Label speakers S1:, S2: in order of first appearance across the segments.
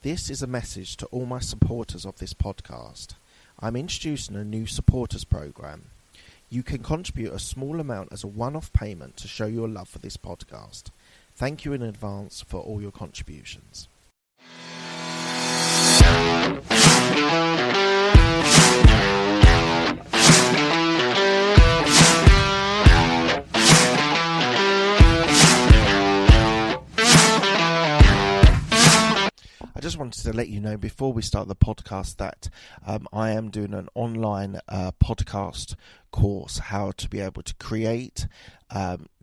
S1: This is a message to all my supporters of this podcast. I'm introducing a new supporters program. You can contribute a small amount as a one-off payment to show your love for this podcast. Thank you in advance for all your contributions. I just wanted to let you know before we start the podcast that I am doing an online podcast course, how to be able to create,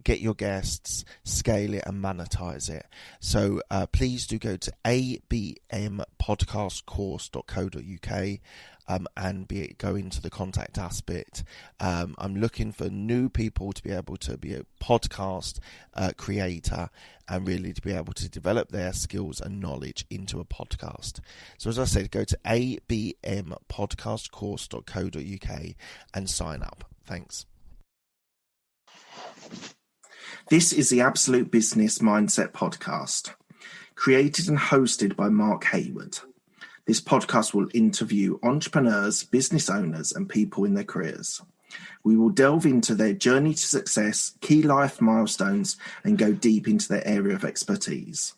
S1: get your guests, scale it and monetize it. So please do go to abmpodcastcourse.co.uk and go into the contact us bit. I'm looking for new people to be able to be a podcast creator and really to be able to develop their skills and knowledge into a podcast. So as I said, go to abmpodcastcourse.co.uk and sign up. Thanks.
S2: This is the Absolute Business Mindset Podcast, created and hosted by Mark Hayward. This podcast will interview entrepreneurs, business owners, and people in their careers. We will delve into their journey to success, key life milestones, and go deep into their area of expertise.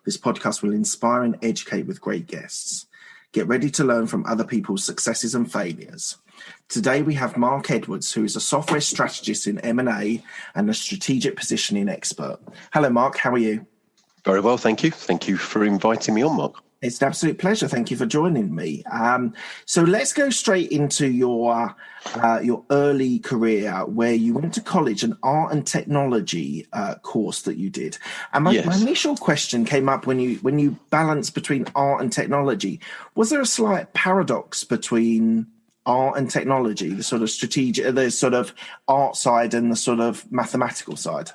S2: This podcast will inspire and educate with great guests. Get ready to learn from other people's successes and failures. Today we have Mark Edwards, who is a software strategist in M&A and a strategic positioning expert. Hello, Mark. How are you?
S3: Very well, thank you. Thank you for inviting me on, Mark.
S2: It's an absolute pleasure. Thank you for joining me. So let's go straight into your early career, where you went to college, an art and technology course that you did. And my initial question came up when you balanced between art and technology. Was there a slight paradox between art and technology, the sort of strategic, the sort of art side and the sort of mathematical side?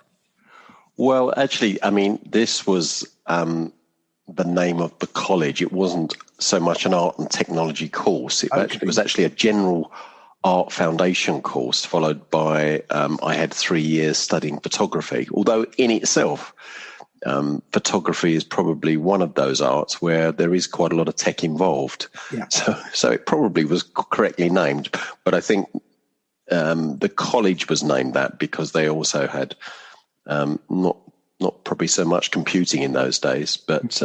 S3: Well, actually, I mean, this was the name of the college. It wasn't so much an art and technology course. It was actually a general art foundation course, followed by I had 3 years studying photography, although in itself, photography is probably one of those arts where there is quite a lot of tech involved.
S2: Yeah.
S3: So it probably was correctly named, but I think the college was named that because they also had not probably so much computing in those days, but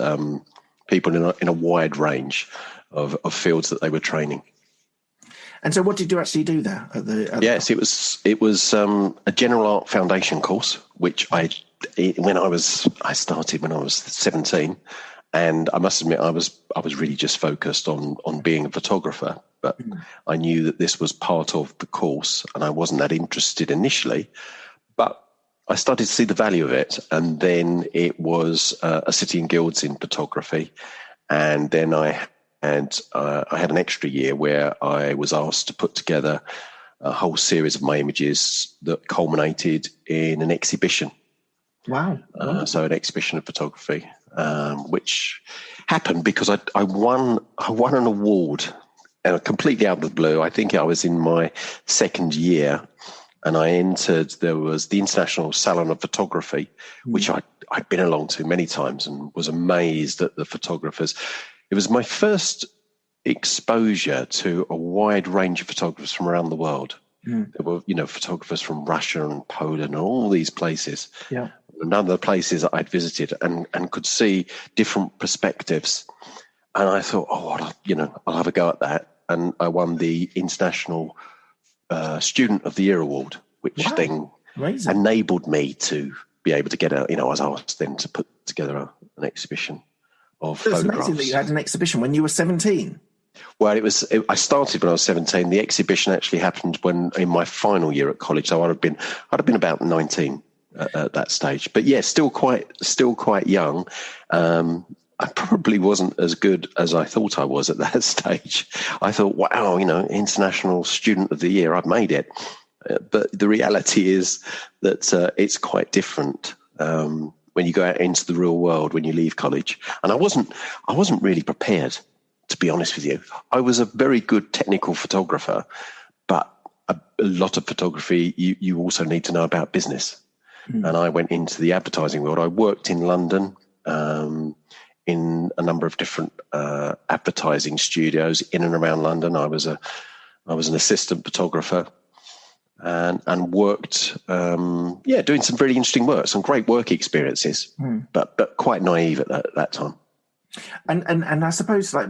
S3: people in a wide range of fields that they were training.
S2: And so what did you actually do there?
S3: Yes, it was a general art foundation course, which I started when I was 17, and I must admit I was really just focused on being a photographer, but I knew that this was part of the course, and I wasn't that interested initially, but I started to see the value of it. And then it was a City and Guilds in photography, and then I had an extra year where I was asked to put together a whole series of my images that culminated in an exhibition.
S2: Wow.
S3: So an exhibition of photography, which happened because I won an award completely out of the blue. I think I was in my second year, and I entered, there was the International Salon of Photography, which I'd been along to many times and was amazed at the photographers. It was my first exposure to a wide range of photographers from around the world. There were, photographers from Russia and Poland and all these places.
S2: Yeah.
S3: None of the places that I'd visited, and could see different perspectives. And I thought, I'll have a go at that. And I won the International Student of the Year award, which then enabled me to be able to get out. I was asked then to put together an exhibition of photographs.
S2: It's amazing that you had an exhibition when you were 17.
S3: Well, I started when I was 17. The exhibition actually happened in my final year at college. So I'd have been about 19 at that stage. But yeah, still quite young. I probably wasn't as good as I thought I was at that stage. I thought, wow, International Student of the Year, I've made it. But the reality is that it's quite different when you go out into the real world, when you leave college. And I wasn't really prepared, to be honest with you. I was a very good technical photographer, but a lot of photography, you also need to know about business. And I went into the advertising world. I worked in London in a number of different advertising studios in and around London. I was an assistant photographer and worked, doing some really interesting work, some great work experiences, but quite naive at that time.
S2: And I suppose, like,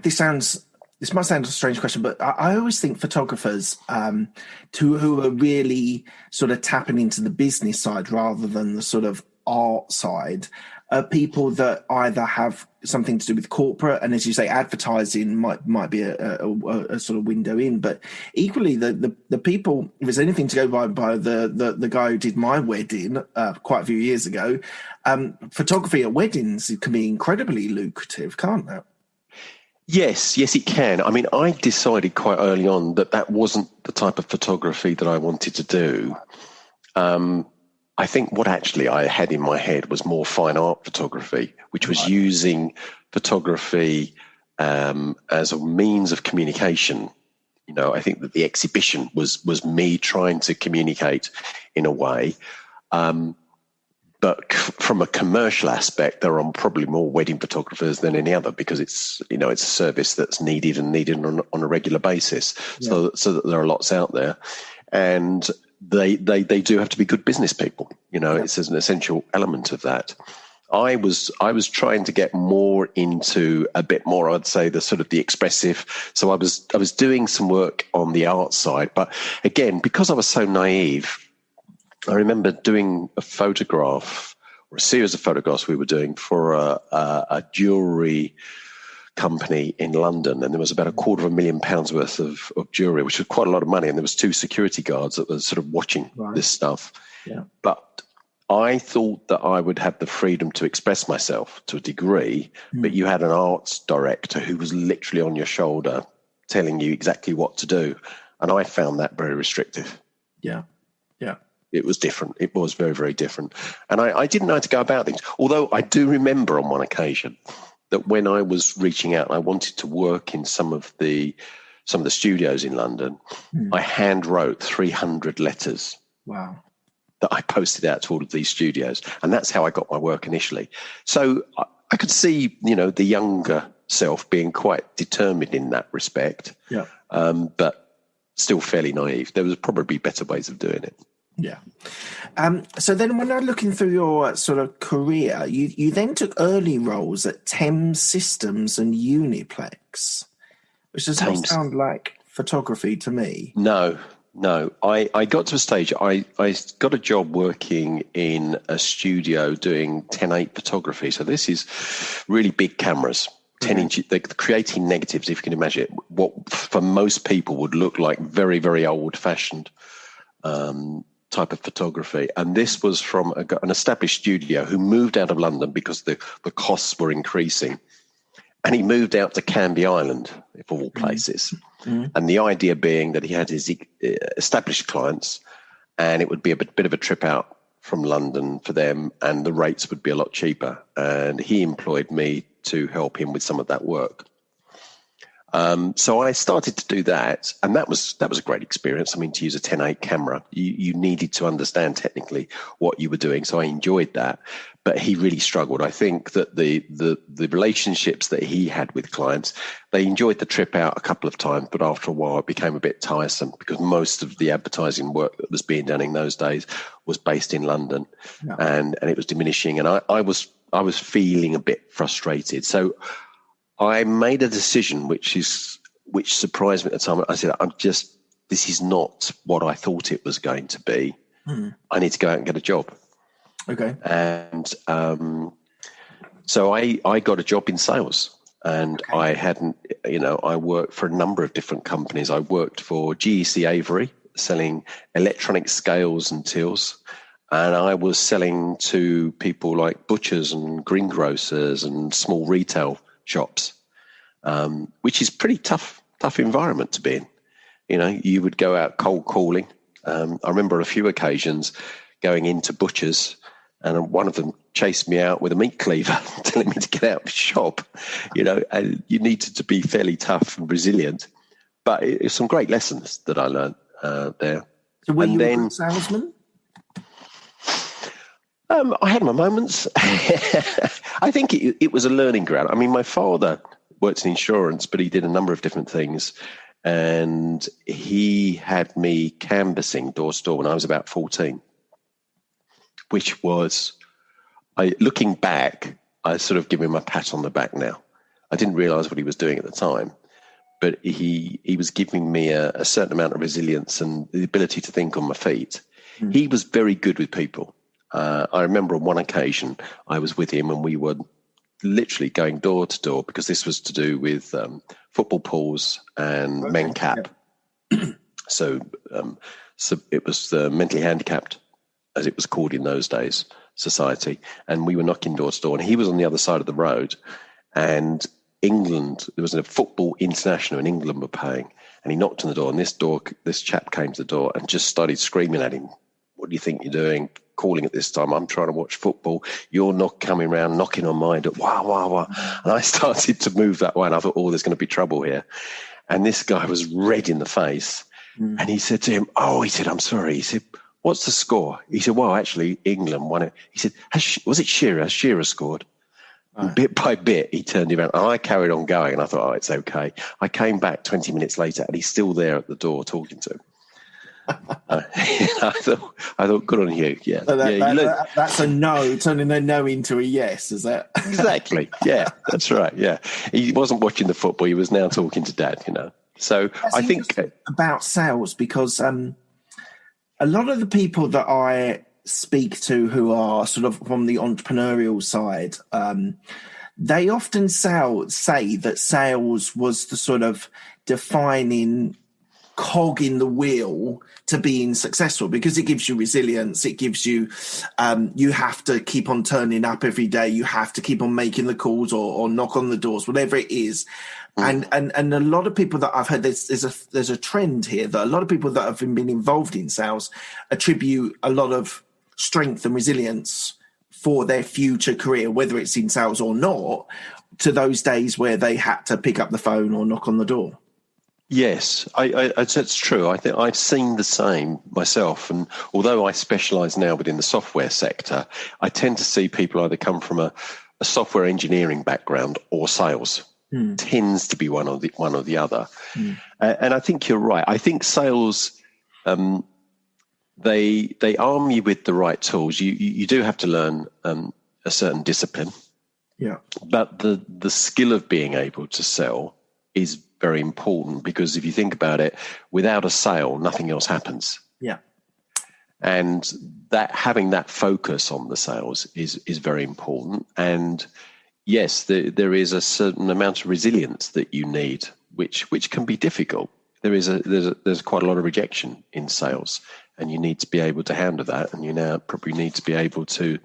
S2: this might sound a strange question, but I always think photographers who are really sort of tapping into the business side rather than the sort of art side are people that either have something to do with corporate, and as you say, advertising might be a sort of window in, but equally the people, if there's anything to go by the guy who did my wedding quite a few years ago, photography at weddings can be incredibly lucrative, can't it?
S3: Yes, it can. I mean, I decided quite early on that wasn't the type of photography that I wanted to do. I think what actually I had in my head was more fine art photography, which was using photography as a means of communication. You know, I think that the exhibition was me trying to communicate in a way. But from a commercial aspect, there are probably more wedding photographers than any other, because it's a service that's needed on a regular basis. Yeah. So that there are lots out there, and they do have to be good business people. You know, yeah. It's an essential element of that. I was trying to get more into a bit more, I'd say, the sort of the expressive. So I was doing some work on the art side, but again, because I was so naive, I remember doing a photograph, or a series of photographs we were doing for a jewellery company in London, and there was about £250,000 worth of jewellery, which was quite a lot of money, and there was 2 security guards that were sort of watching this stuff. Yeah. But I thought that I would have the freedom to express myself to a degree, but you had an arts director who was literally on your shoulder telling you exactly what to do, and I found that very restrictive.
S2: Yeah.
S3: It was different. It was very, very different. And I didn't know how to go about things. Although I do remember on one occasion that when I was reaching out, I wanted to work in some of the studios in London. I hand wrote 300 letters.
S2: Wow.
S3: That I posted out to all of these studios. And that's how I got my work initially. So I could see, the younger self being quite determined in that respect. Yeah. But still fairly naive. There was probably better ways of doing it.
S2: Yeah. So then when I'm looking through your sort of career, you then took early roles at Thames Systems and Uniplex, which does not sound like photography to me.
S3: No. I got to a stage, I got a job working in a studio doing 10:8 photography. So this is really big cameras. 10-inch, they're creating negatives, if you can imagine it, what for most people would look like very, very old-fashioned type of photography. And this was from an established studio who moved out of London because the costs were increasing. And he moved out to Canby Island, of all places. And the idea being that he had his established clients, and it would be a bit of a trip out from London for them, and the rates would be a lot cheaper. And he employed me to help him with some of that work. So I started to do that, and that was a great experience. I mean, to use a 10:8 camera, you needed to understand technically what you were doing. So I enjoyed that, but he really struggled. I think that the relationships that he had with clients, they enjoyed the trip out a couple of times, but after a while it became a bit tiresome because most of the advertising work that was being done in those days was based in London, and it was diminishing, and I was feeling a bit frustrated. So I made a decision which surprised me at the time. I said, this is not what I thought it was going to be. I need to go out and get a job.
S2: Okay.
S3: And so I got a job in sales, and I hadn't, I worked for a number of different companies. I worked for GEC Avery, selling electronic scales and tills. And I was selling to people like butchers and greengrocers and small retail shops, which is pretty tough environment to be in. You would go out cold calling. I remember on a few occasions going into butchers, and one of them chased me out with a meat cleaver, telling me to get out of the shop. And you needed to be fairly tough and resilient. But it's some great lessons that I learned there.
S2: So were you a good salesman?
S3: I had my moments. I think it was a learning ground. I mean, my father worked in insurance, but he did a number of different things. And he had me canvassing door to door when I was about 14, which was, looking back, I sort of give him a pat on the back now. I didn't realize what he was doing at the time, but he was giving me a certain amount of resilience and the ability to think on my feet. Mm. He was very good with people. I remember on one occasion I was with him and we were literally going door to door because this was to do with football pools and men cap. Yeah. So it was the mentally handicapped, as it was called in those days, society. And we were knocking door to door and he was on the other side of the road, and England, there was a football international in England were playing, and he knocked on the door, and this chap came to the door and just started screaming at him, "What do you think you're doing? Calling at this time? I'm trying to watch football. You're not coming around knocking on my door." Wow, wow, wow. And I started to move that way, and I thought, oh, there's going to be trouble here. And this guy was red in the face. Mm. And he said to him, he said, "I'm sorry." He said, "What's the score?" He said, "Well, actually, England won it." He said, "Was it Shearer? Has Shearer scored?" Right. Bit by bit, he turned around, and I carried on going, and I thought, it's okay. I came back 20 minutes later, and he's still there at the door talking to him. I thought, good on you. Yeah,
S2: so that's a no, turning a no into a yes. Is that
S3: exactly? Yeah, that's right. Yeah, he wasn't watching the football; he was now talking to Dad. So that's I think
S2: about sales, because a lot of the people that I speak to who are sort of from the entrepreneurial side, they often say that sales was the sort of defining cog in the wheel to being successful, because it gives you resilience. It gives you, you have to keep on turning up every day. You have to keep on making the calls or knock on the doors, whatever it is. And a lot of people that I've heard, there's a trend here that a lot of people that have been involved in sales attribute a lot of strength and resilience for their future career, whether it's in sales or not, to those days where they had to pick up the phone or knock on the door.
S3: Yes, that's true. I think I've seen the same myself. And although I specialise now within the software sector, I tend to see people either come from a software engineering background or sales. Tends to be one or the other. And I think you're right. I think sales, they arm you with the right tools. You do have to learn a certain discipline.
S2: Yeah.
S3: But the skill of being able to sell is very important, because if you think about it, without a sale, nothing else happens.
S2: Yeah.
S3: And that having that focus on the sales is very important. And yes, there is a certain amount of resilience that you need, which can be difficult. There's quite a lot of rejection in sales, and you need to be able to handle that. And you now probably need to be able to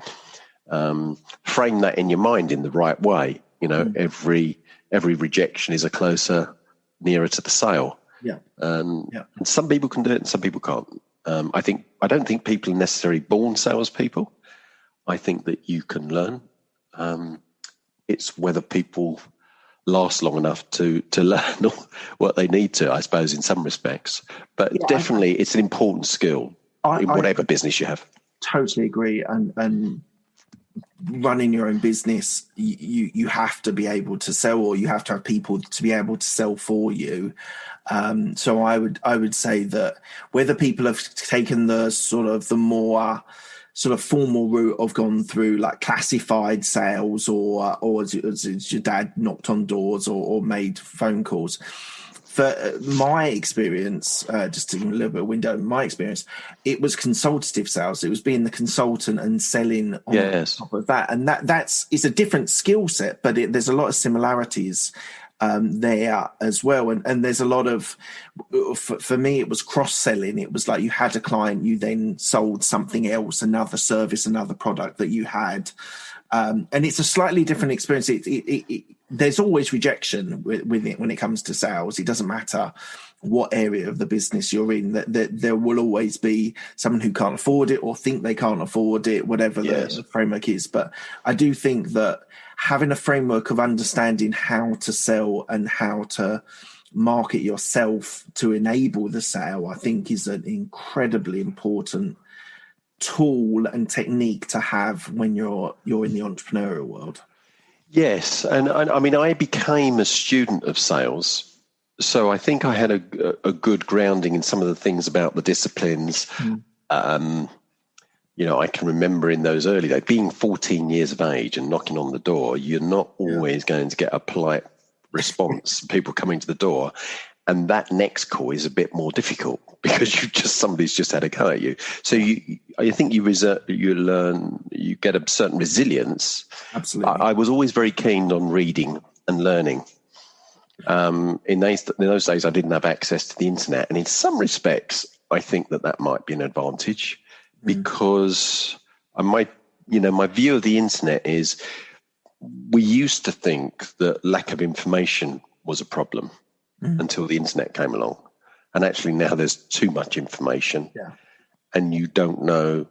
S3: frame that in your mind in the right way. Every rejection is nearer to the sale.
S2: Yeah.
S3: And some people can do it and some people can't. I don't think people are necessarily born salespeople. I think that you can learn. It's whether people last long enough to learn what they need to, I suppose, in some respects. But definitely it's an important skill in whatever business you have.
S2: Totally agree. And running your own business, you have to be able to sell, or you have to have people to be able to sell for you. So I would say that whether people have taken the sort of the more sort of formal route of gone through like classified sales, or as your dad knocked on doors or made phone calls. For my experience, just to give a little bit of window, my experience, it was consultative sales. It was being the consultant and selling on top of that. And it's a different skill set, but there's a lot of similarities there as well. And there's a lot of, for me, it was cross-selling. It was like you had a client, you then sold something else, another service, another product that you had. And it's a slightly different experience. There's always rejection with it when it comes to sales. It doesn't matter what area of the business you're in, that there will always be someone who can't afford it or think they can't afford it, whatever the framework is. But I do think that having a framework of understanding how to sell and how to market yourself to enable the sale, I think is an incredibly important tool and technique to have when you're in the entrepreneurial world.
S3: Yes, and I mean, I became a student of sales, so I think I had a good grounding in some of the things about the disciplines. I can remember in those early days, being 14 years of age and knocking on the door, you're not always going to get a polite response, people coming to the door. And that next call is a bit more difficult because somebody's just had a go at you. So I think you get a certain resilience.
S2: Absolutely.
S3: I was always very keen on reading and learning. In those days, I didn't have access to the internet, and in some respects, I think that might be an advantage because my view of the internet is we used to think that lack of information was a problem. Until the internet came along. And actually now there's too much information and you don't know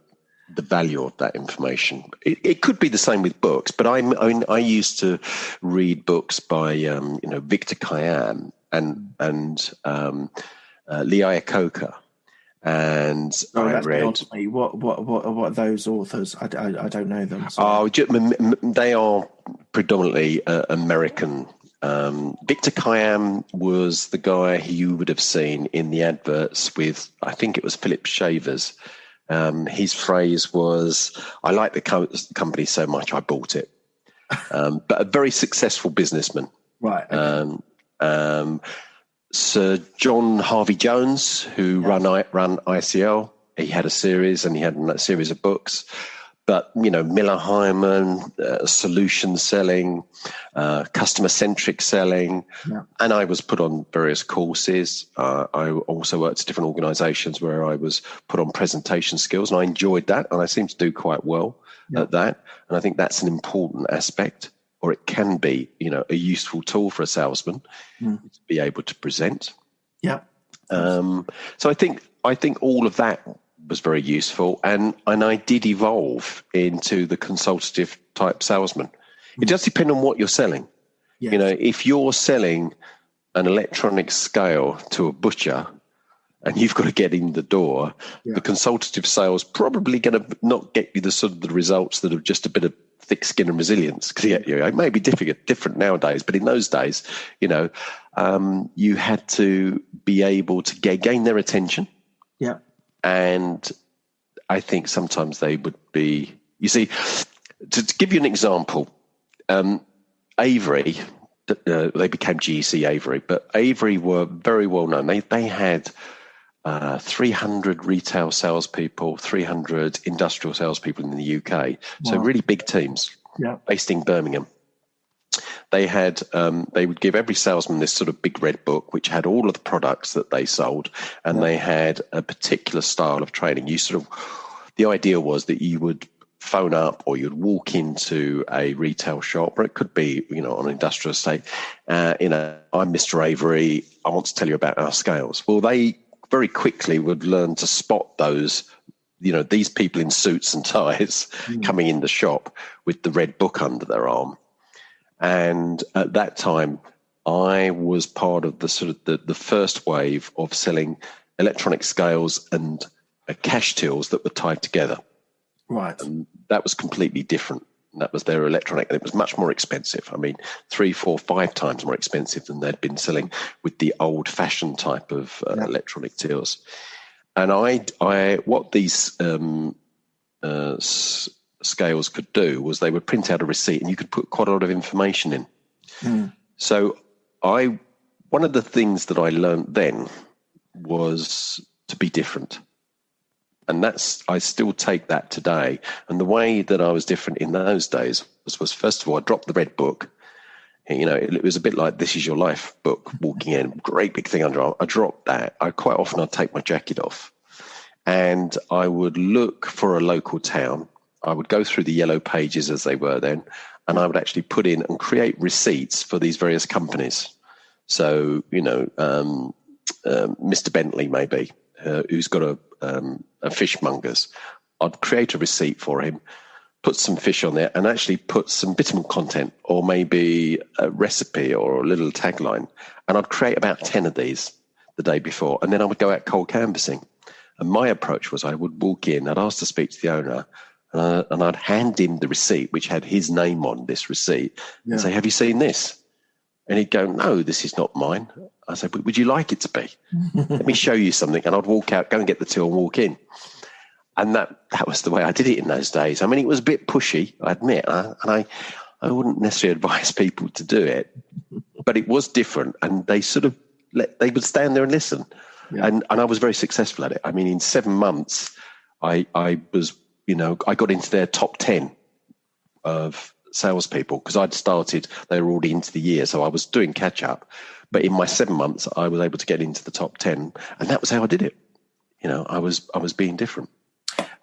S3: the value of that information. It could be the same with books, but I used to read books by Victor Khayyam and Lee Iacocca. And I read...
S2: What are those authors? I don't know them.
S3: They are predominantly American. Victor Khayyam was the guy who you would have seen in the adverts with, I think it was Philip Shavers. His phrase was, "I like the company so much I bought it." But a very successful businessman.
S2: Right. Okay.
S3: Sir John Harvey Jones, who ran ICL, he had a series and he had a series of books. But, Miller Hyman, solution selling, customer-centric selling. Yeah. And I was put on various courses. I also worked at different organizations where I was put on presentation skills, and I enjoyed that, and I seem to do quite well at that. And I think that's an important aspect, or it can be, a useful tool for a salesman to be able to present.
S2: Yeah.
S3: So I think all of that was very useful, and I did evolve into the consultative type salesman. It does depend on what you're selling. Yes. If you're selling an electronic scale to a butcher and you've got to get in the door, the consultative sales probably going to not get you the sort of the results that have just a bit of thick skin and resilience. Because it may be different nowadays, but in those days, you had to be able to gain their attention.
S2: Yeah.
S3: And I think sometimes they would be, to give you an example, Avery, they became GEC Avery, but Avery were very well known. They had 300 retail salespeople, 300 industrial salespeople in the UK. So really big teams based in Birmingham. They had, they would give every salesman this sort of big red book, which had all of the products that they sold, and they had a particular style of training. The idea was that you would phone up or you'd walk into a retail shop, or it could be, on an industrial estate. I'm Mr. Avery. I want to tell you about our scales. Well, they very quickly would learn to spot those, these people in suits and ties coming in the shop with the red book under their arm. And at that time, I was part of the sort of the first wave of selling electronic scales and cash tills that were tied together.
S2: Right.
S3: And that was completely different. That was their electronic, and it was much more expensive. I mean, 3, 4, 5 times more expensive than they'd been selling with the old-fashioned type of electronic tills. And what these scales could do was they would print out a receipt, and you could put quite a lot of information in. So one of the things that I learned then was to be different. And I still take that today. And the way that I was different in those days was first of all, I dropped the red book. It was a bit like This Is Your Life book, walking in, great big thing under. I dropped that. Quite often I'd take my jacket off and I would look for a local town. I would go through the yellow pages as they were then, and I would actually put in and create receipts for these various companies. So, Mr. Bentley maybe, who's got a fishmonger's. I'd create a receipt for him, put some fish on there, and actually put some bitumen content or maybe a recipe or a little tagline. And I'd create about 10 of these the day before, and then I would go out cold canvassing. And my approach was I would walk in, I'd ask to speak to the owner, and I'd hand him the receipt, which had his name on this receipt, and say, have you seen this? And he'd go, no, this is not mine. I said, but would you like it to be? Let me show you something. And I'd walk out, go and get the till and walk in. And that was the way I did it in those days. I mean, it was a bit pushy, I admit, and I wouldn't necessarily advise people to do it, but it was different. And they sort of, they would stand there and listen. Yeah. And I was very successful at it. I mean, in 7 months, I was, I got into their top 10 of salespeople because I'd started, they were already into the year. So I was doing catch up. But in my 7 months, I was able to get into the top 10. And that was how I did it. I was being different.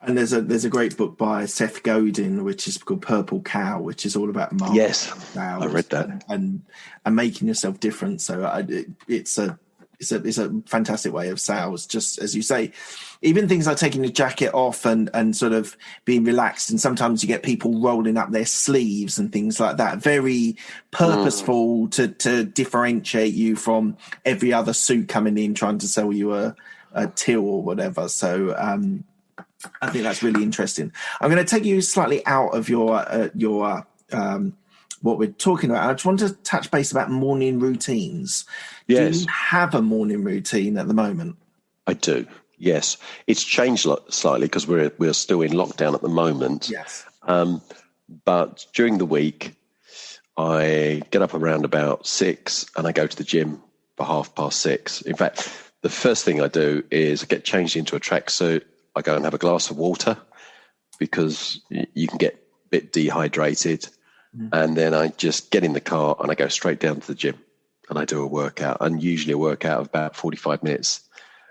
S2: And there's a great book by Seth Godin, which is called Purple Cow, which is all about marketing.
S3: Yes, I read that.
S2: And making yourself different. So it's a fantastic way of sales, just as you say. Even things like taking the jacket off and sort of being relaxed, and sometimes you get people rolling up their sleeves and things like that. Very purposeful to differentiate you from every other suit coming in trying to sell you a till or whatever. So I think that's really interesting. I'm going to take you slightly out of your what we're talking about. I just want to touch base about morning routines.
S3: Yes.
S2: Do you have a morning routine at the moment?
S3: I do. Yes, it's changed slightly because we're still in lockdown at the moment.
S2: Yes.
S3: But during the week, I get up around about 6 and I go to the gym for 6:30. In fact, the first thing I do is I get changed into a tracksuit. I go and have a glass of water because you can get a bit dehydrated. And then I just get in the car and I go straight down to the gym and I do a workout, and usually a workout of about 45 minutes.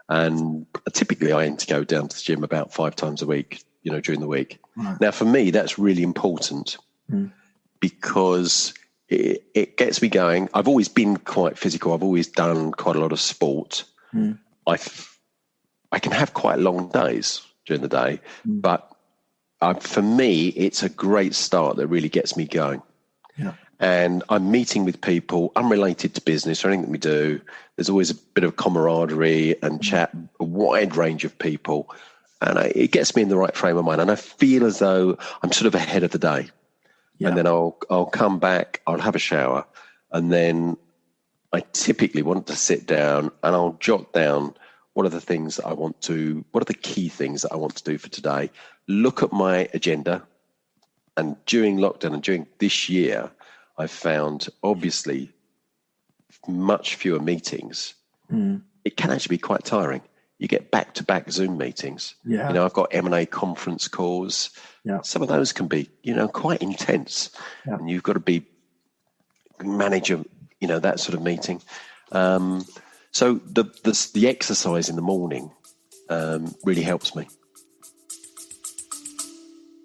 S3: And typically I aim to go down to the gym about 5 times a week, during the week. Right. Now, for me, that's really important because it gets me going. I've always been quite physical. I've always done quite a lot of sport. I can have quite long days during the day, but for me, it's a great start that really gets me going. Yeah. And I'm meeting with people unrelated to business or anything that we do. There's always a bit of camaraderie and chat, a wide range of people. And it gets me in the right frame of mind. And I feel as though I'm sort of ahead of the day. Yeah. And then I'll come back, I'll have a shower, and then I typically want to sit down and I'll jot down what are the key things that I want to do for today? Look at my agenda. And during lockdown and during this year, I've found obviously much fewer meetings. It can actually be quite tiring. You get back-to-back Zoom meetings. Yeah. I've got M&A conference calls. Yeah. Some of those can be, quite intense. Yeah. And you've got to manage that sort of meeting. So the exercise in the morning really helps me.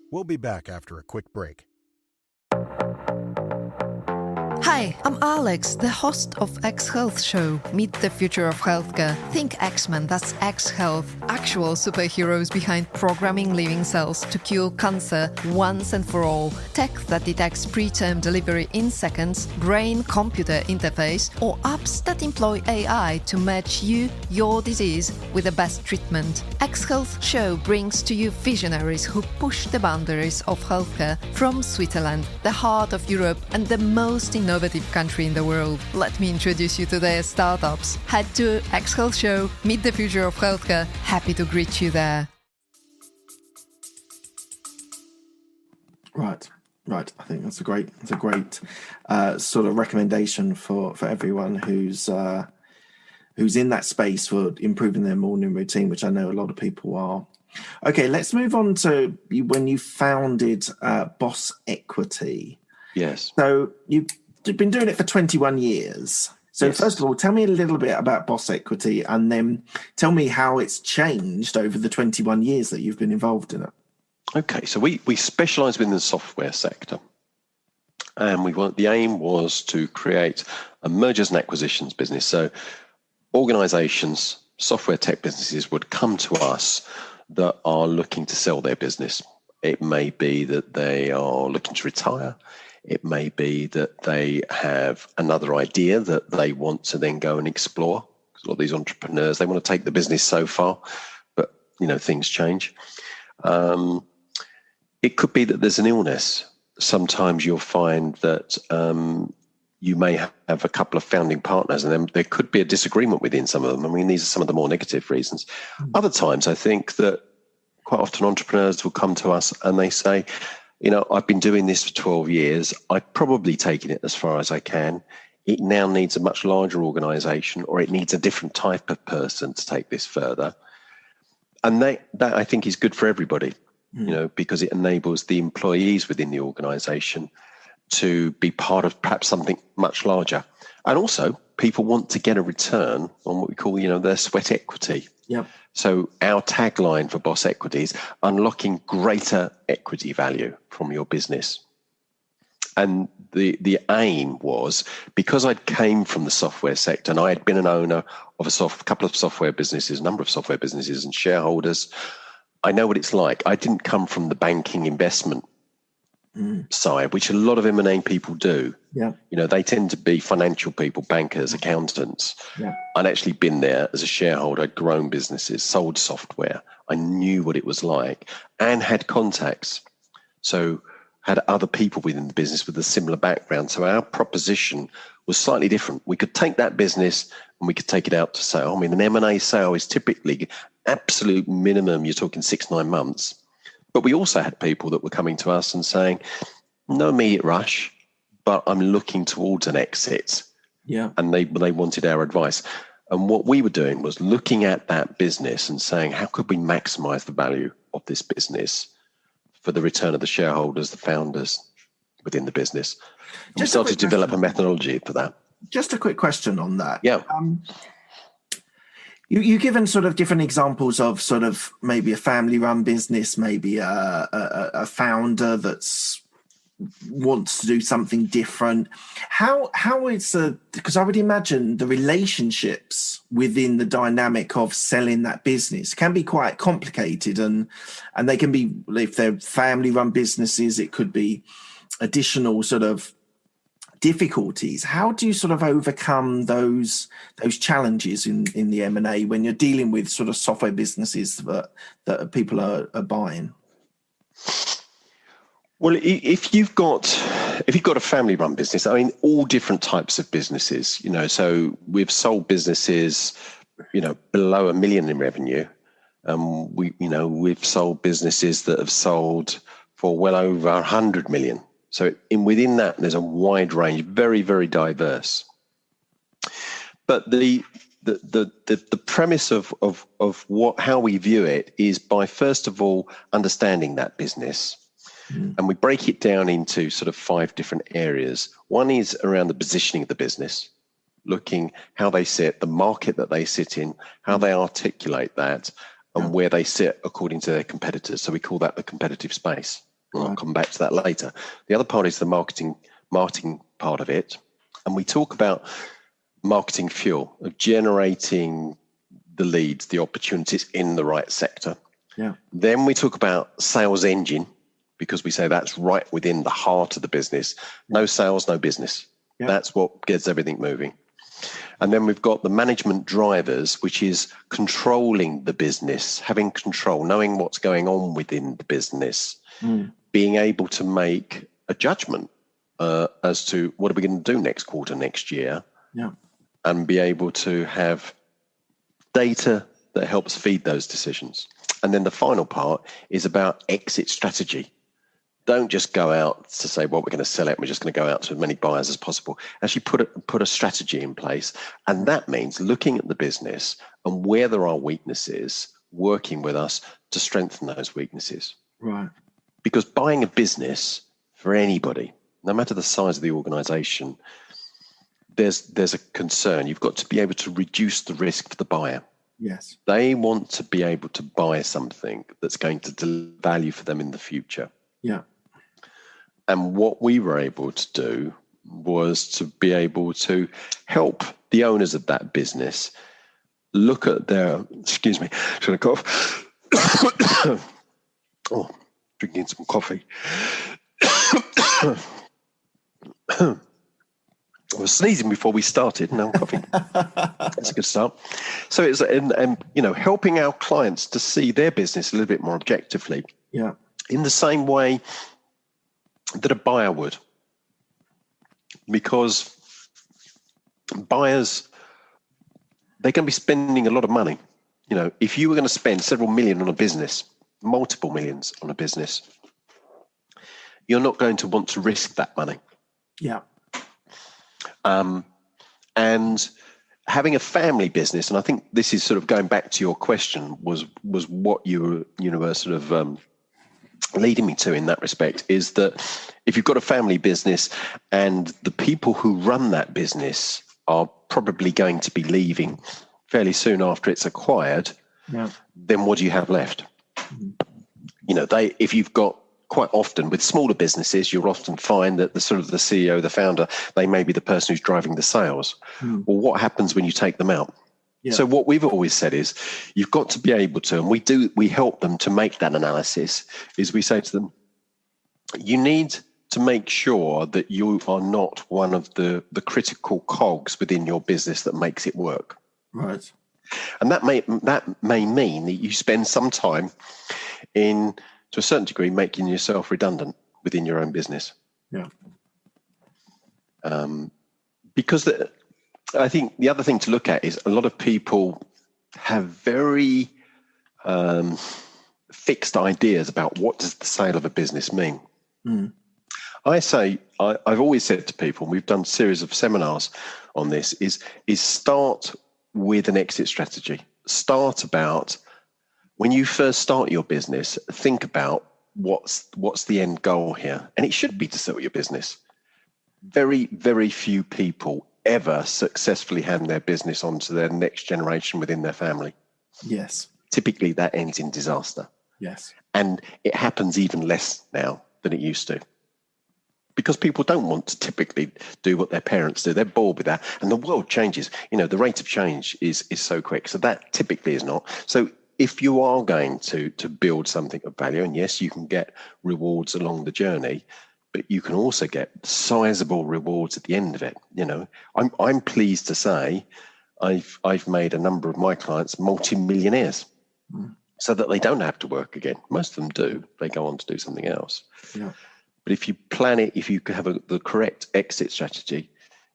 S4: We'll be back after a quick break.
S5: Hi, I'm Alex, the host of X Health Show. Meet the future of healthcare. Think X-Men, that's X Health. Actual superheroes behind programming living cells to cure cancer once and for all. Tech that detects preterm delivery in seconds, brain-computer interface, or apps that employ AI to match your disease with the best treatment. X Health Show brings to you visionaries who push the boundaries of healthcare from Switzerland, the heart of Europe and the most innovative country in the world. Let me introduce you to their startups. Head to X Health Show, meet the future of healthcare. Happy to greet you there.
S2: Right. I think that's a great sort of recommendation for everyone who's in that space for improving their morning routine, which I know a lot of people are. Okay, let's move on to when you founded Boss Equity.
S3: Yes.
S2: So you've been doing it for 21 years. So yes. First of all, tell me a little bit about Boss Equity, and then tell me how it's changed over the 21 years that you've been involved in it.
S3: Okay, so we specialise within the software sector, and the aim was to create a mergers and acquisitions business. So organisations, software tech businesses would come to us that are looking to sell their business. It may be that they are looking to retire. It may be that they have another idea that they want to then go and explore. Because a lot of these entrepreneurs, they want to take the business so far, but things change. It could be that there's an illness. Sometimes you'll find that you may have a couple of founding partners, and then there could be a disagreement within some of them. I mean, these are some of the more negative reasons. Other times, I think that quite often entrepreneurs will come to us and they say, I've been doing this for 12 years. I've probably taken it as far as I can. It now needs a much larger organization, or it needs a different type of person to take this further. And that I think is good for everybody, because it enables the employees within the organization to be part of perhaps something much larger. And also, people want to get a return on what we call, their sweat equity.
S2: Yep.
S3: So our tagline for Boss Equity is unlocking greater equity value from your business. And the aim was, because I came from the software sector and I had been an owner of a couple of software businesses, a number of software businesses and shareholders, I know what it's like. I didn't come from the banking investment side, which a lot of M&A people do.
S2: Yeah.
S3: They tend to be financial people, bankers, accountants.
S2: Yeah.
S3: I'd actually been there as a shareholder. I'd grown businesses, sold software. I knew what it was like and had contacts. So had other people within the business with a similar background. So our proposition was slightly different. We could take that business and we could take it out to sale. I mean, an M&A sale is typically absolute minimum. You're talking 6-9 months. But we also had people that were coming to us and saying, no immediate rush, but I'm looking towards an exit.
S2: Yeah.
S3: And they wanted our advice. And what we were doing was looking at that business and saying, how could we maximize the value of this business for the return of the shareholders, the founders within the business? And we started to develop a methodology for that.
S2: Just a quick question on that.
S3: Yeah.
S2: You've given sort of different examples of sort of maybe a family-run business, maybe a founder that's wants to do something different. How is because I would imagine the relationships within the dynamic of selling that business can be quite complicated, and they can be, if they're family-run businesses, it could be additional sort of difficulties. How do you sort of overcome those challenges in the M&A when you're dealing with sort of software businesses that people are buying?
S3: Well, if you've got a family-run business, I mean, all different types of businesses, so we've sold businesses, below $1 million in revenue. We've sold businesses that have sold for well over 100 million. So within that, there's a wide range, very, very diverse. But the premise of how we view it is by, first of all, understanding that business. And we break it down into sort of 5 different areas. One is around the positioning of the business, looking how they sit, the market that they sit in, how they articulate that, and where they sit according to their competitors. So we call that the competitive space. I'll come back to that later. The other part is the marketing part of it. And we talk about marketing fuel, of generating the leads, the opportunities in the right sector.
S2: Yeah.
S3: Then we talk about sales engine, because we say that's right within the heart of the business. No sales, no business. Yeah. That's what gets everything moving. And then we've got the management drivers, which is controlling the business, having control, knowing what's going on within the business, being able to make a judgment as to what are we going to do next quarter, next year, and be able to have data that helps feed those decisions. And then the final part is about exit strategy. Don't just go out to say, well, we're going to sell it. We're just going to go out to as many buyers as possible. Actually put a strategy in place. And that means looking at the business and where there are weaknesses, working with us to strengthen those weaknesses.
S2: Right.
S3: Because buying a business for anybody, no matter the size of the organization, there's a concern. You've got to be able to reduce the risk for the buyer.
S2: Yes.
S3: They want to be able to buy something that's going to deliver value for them in the future.
S2: Yeah.
S3: And what we were able to do was to be able to help the owners of that business look at their, excuse me, should I cough? Oh, drinking some coffee. I was sneezing before we started. Now I'm coughing. That's a good start. So it's helping our clients to see their business a little bit more objectively.
S2: Yeah.
S3: In the same way that a buyer would, because buyers, they're going to be spending a lot of money. If you were going to spend several million on a business, multiple millions on a business, you're not going to want to risk that money.
S2: Yeah.
S3: And having a family business, and I think this is sort of going back to your question, was what you were sort of leading me to in that respect, is that if you've got a family business and the people who run that business are probably going to be leaving fairly soon after it's acquired, then what do you have left? If you've got, quite often with smaller businesses, you'll often find that the CEO, the founder, they may be the person who's driving the sales. Well, what happens when you take them out? Yeah. So what we've always said is you've got to be able to, and we help them to make that analysis, is we say to them, you need to make sure that you are not one of the critical cogs within your business that makes it work.
S2: Right.
S3: And that may mean that you spend some time in, to a certain degree, making yourself redundant within your own business.
S2: Yeah.
S3: Because I think the other thing to look at is a lot of people have very fixed ideas about what does the sale of a business mean. I say, I've always said to people, and we've done a series of seminars on this, is start with an exit strategy. Start about, when you first start your business, think about what's the end goal here. And it should be to sell your business. Very, very few people ever successfully hand their business on to their next generation within their family.
S2: Yes.
S3: Typically that ends in disaster.
S2: Yes. And
S3: it happens even less now than it used to. Because people don't want to typically do what their parents do. They're bored with that. And the world changes. The rate of change is so quick. So that typically is not. So if you are going to build something of value, and yes, you can get rewards along the journey, but you can also get sizable rewards at the end of it. I'm pleased to say I've made a number of my clients multi-millionaires so that they don't have to work again. Most of them do. They go on to do something else.
S2: Yeah.
S3: But if you plan it, if you have the correct exit strategy,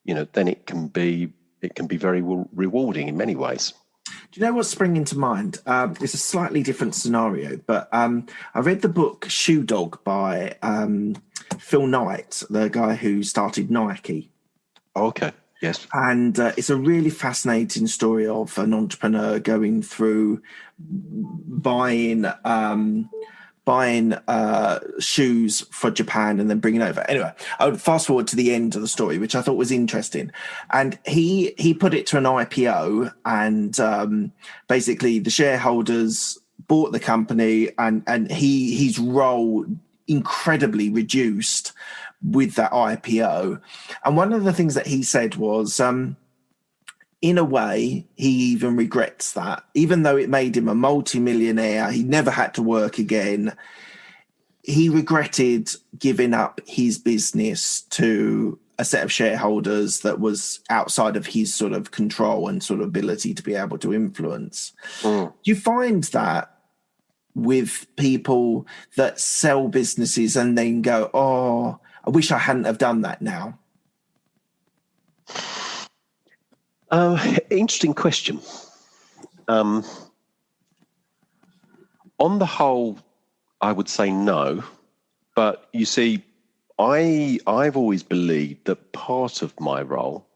S3: then it can be very rewarding in many ways.
S2: Do you know what's springing to mind? It's a slightly different scenario, but I read the book Shoe Dog by Phil Knight, the guy who started Nike.
S3: Oh, okay. Yes.
S2: And it's a really fascinating story of an entrepreneur going through buying shoes for Japan and then bringing over. Anyway, I would fast forward to the end of the story, which I thought was interesting. And he put it to an IPO, and basically the shareholders bought the company, and his role incredibly reduced with that IPO. And one of the things that he said was, in a way, he even regrets that. Even though it made him a multi-millionaire, he never had to work again. He regretted giving up his business to a set of shareholders that was outside of his sort of control and sort of ability to be able to influence. Do you find that with people that sell businesses and then go, oh, I wish I hadn't have done that now?
S3: Interesting question. On the whole, I would say no. But you see, I've always believed that part of my role,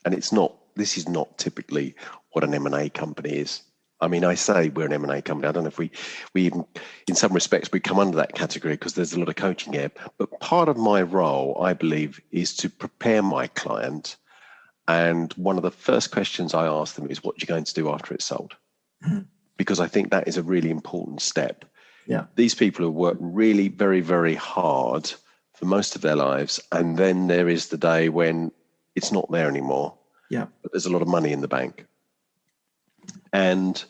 S3: and this is not typically what an M&A company is. I mean, I say we're an M&A company. I don't know if we even, in some respects, we come under that category because there's a lot of coaching here. But part of my role, I believe, is to prepare my client. And one of the first questions I ask them is, what are you going to do after it's sold? Because I think that is a really important step.
S2: Yeah.
S3: These people have worked really very, very hard for most of their lives. And then there is the day when it's not there anymore.
S2: Yeah.
S3: But there's a lot of money in the bank. And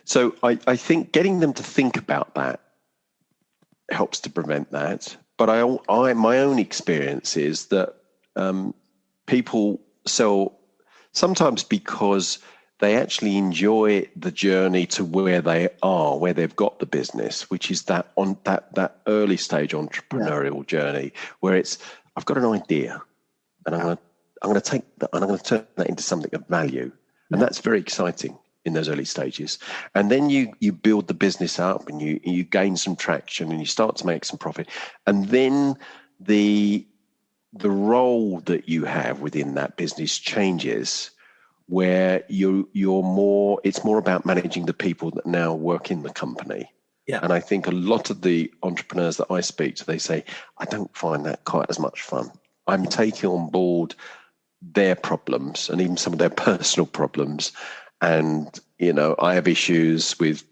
S3: so I think getting them to think about that helps to prevent that. But my own experience is that people sell sometimes because they actually enjoy the journey to where they are, where they've got the business, which is that early stage entrepreneurial journey where it's, I've got an idea and I'm going to take that and I'm going to turn that into something of value. And that's very exciting in those early stages. And then you build the business up and you gain some traction and you start to make some profit. And then the role that you have within that business changes, where it's more about managing the people that now work in the company. Yeah. And I think a lot of the entrepreneurs that I speak to, they say, I don't find that quite as much fun. I'm taking on board their problems and even some of their personal problems. And, I have issues with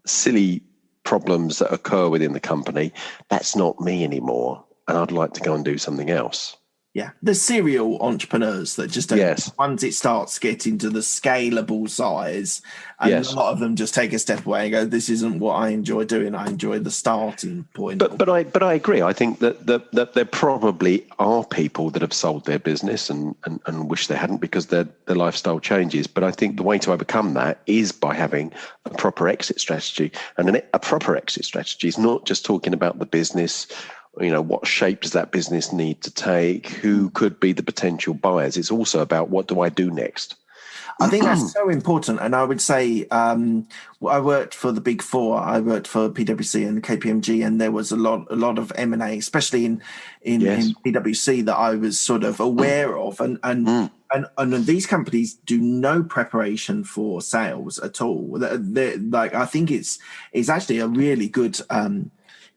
S3: silly problems that occur within the company. That's not me anymore. And I'd like to go and do something else.
S2: Yeah, the serial entrepreneurs that just don't, once it starts getting to the scalable size, and a lot of them just take a step away and go, this isn't what I enjoy doing. I enjoy the starting point.
S3: But I agree. I think that there probably are people that have sold their business and wish they hadn't because their lifestyle changes. But I think the way to overcome that is by having a proper exit strategy. And a proper exit strategy is not just talking about the business. What shape does that business need to take? Who could be the potential buyers? It's also about what do I do next?
S2: I think that's so important. And I would say I worked for the Big Four. I worked for PwC and KPMG, and there was a lot of M&A, especially in PwC, that I was sort of aware of. And these companies do no preparation for sales at all. I think it's actually a really good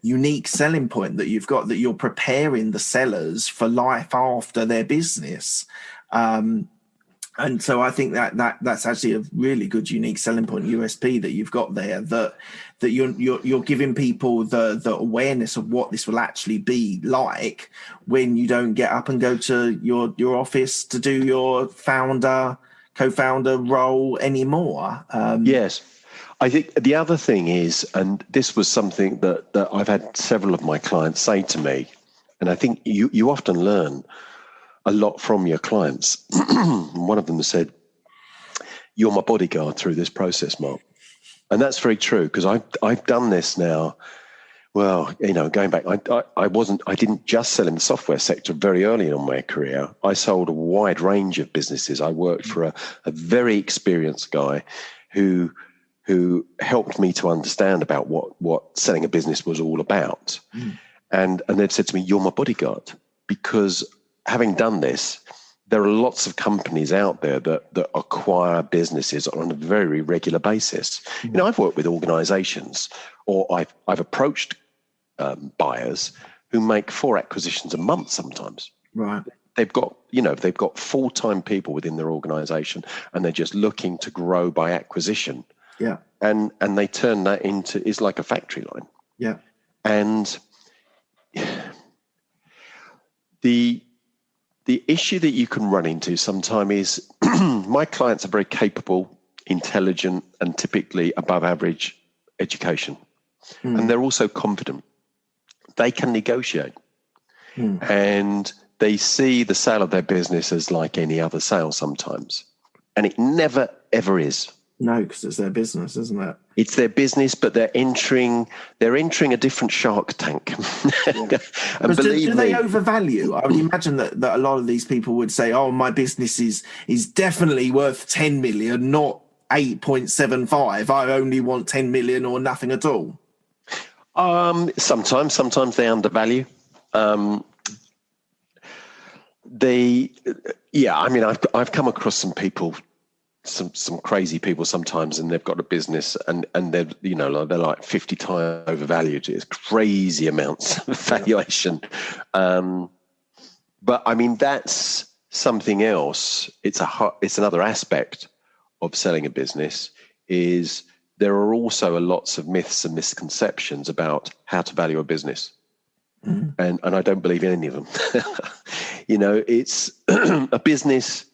S2: unique selling point that you've got, that you're preparing the sellers for life after their business. And so I think that's actually a really good unique selling point, USP, that you've got there, that you're giving people the awareness of what this will actually be like when you don't get up and go to your office to do your co-founder role anymore.
S3: Yes. I think the other thing is, and this was something that I've had several of my clients say to me, and I think you often learn a lot from your clients. One of them said, you're my bodyguard through this process, Mark. And that's very true, because I've done this now. Well, going back, I didn't just sell in the software sector very early in my career. I sold a wide range of businesses. I worked for a very experienced guy who helped me to understand about what selling a business was all about. And they've said to me, you're my bodyguard, because having done this, there are lots of companies out there that acquire businesses on a very regular basis. I've worked with organizations, or I've approached buyers who make 4 acquisitions a month sometimes.
S2: Right.
S3: They've got full-time people within their organization, and they're just looking to grow by acquisition.
S2: Yeah.
S3: And they turn that into, it's like a factory line.
S2: Yeah.
S3: And the issue that you can run into sometimes is my clients are very capable, intelligent, and typically above average education. And they're also confident. They can negotiate. And they see the sale of their business as like any other sale sometimes. And it never, ever is.
S2: No, because it's their business, isn't it?
S3: It's their business, but they're entering a different shark tank.
S2: Yeah. And do they overvalue? I would imagine that a lot of these people would say, "Oh, my business is definitely worth 10 million, not 8.75. I only want 10 million or nothing at all."
S3: Sometimes they undervalue. I've come across some people. Some crazy people sometimes, and they've got a business and they're like 50 times overvalued. It's crazy amounts of valuation. But I mean, that's something else. It's another aspect of selling a business. Is there are also lots of myths and misconceptions about how to value a business. And I don't believe in any of them. It's a business.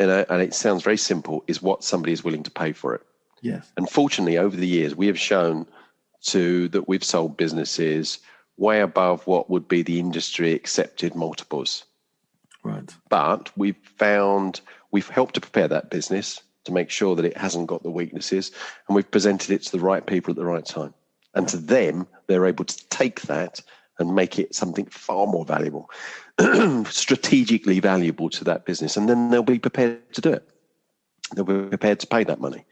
S3: And it sounds very simple, is what somebody is willing to pay for it.
S2: Yes.
S3: Unfortunately, over the years, we have shown that we've sold businesses way above what would be the industry accepted multiples.
S2: Right.
S3: But we've helped to prepare that business to make sure that it hasn't got the weaknesses, and we've presented it to the right people at the right time. And to them, they're able to take that and make it something far more valuable, strategically valuable to that business. And then they'll be prepared to do it. They'll be prepared to pay that money.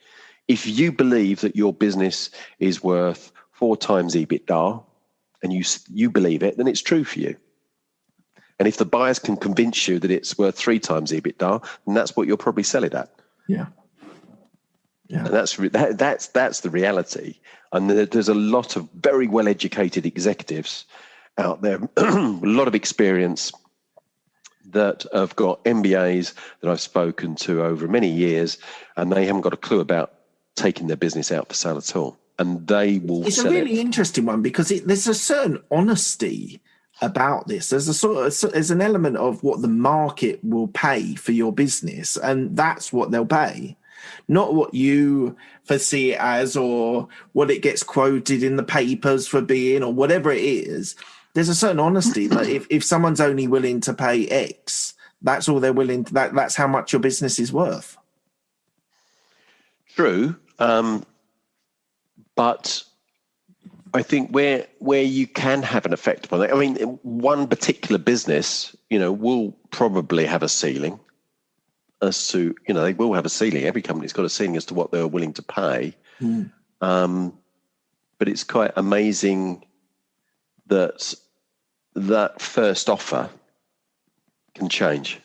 S3: If you believe that your business is worth 4 times EBITDA, and you believe it, then it's true for you. And if the buyers can convince you that it's worth 3 times EBITDA, then that's what you'll probably sell it at.
S2: Yeah. Yeah.
S3: And that's the reality. And there's a lot of very well-educated executives out there, a lot of experience, that have got MBAs that I've spoken to over many years, and they haven't got a clue about taking their business out for sale at all. And they will
S2: It's
S3: sell
S2: a really interesting one because there's a certain honesty about this. There's an element of what the market will pay for your business, and that's what they'll pay, not what you foresee it as or what it gets quoted in the papers for being or whatever it is. There's a certain honesty that if someone's only willing to pay X, that's all they're willing to, that's how much your business is worth.
S3: True. But I think where you can have an effect upon it, I mean, one particular business, will probably have a ceiling as to, they will have a ceiling. Every company's got a ceiling as to what they're willing to pay. But it's quite amazing that first offer can change.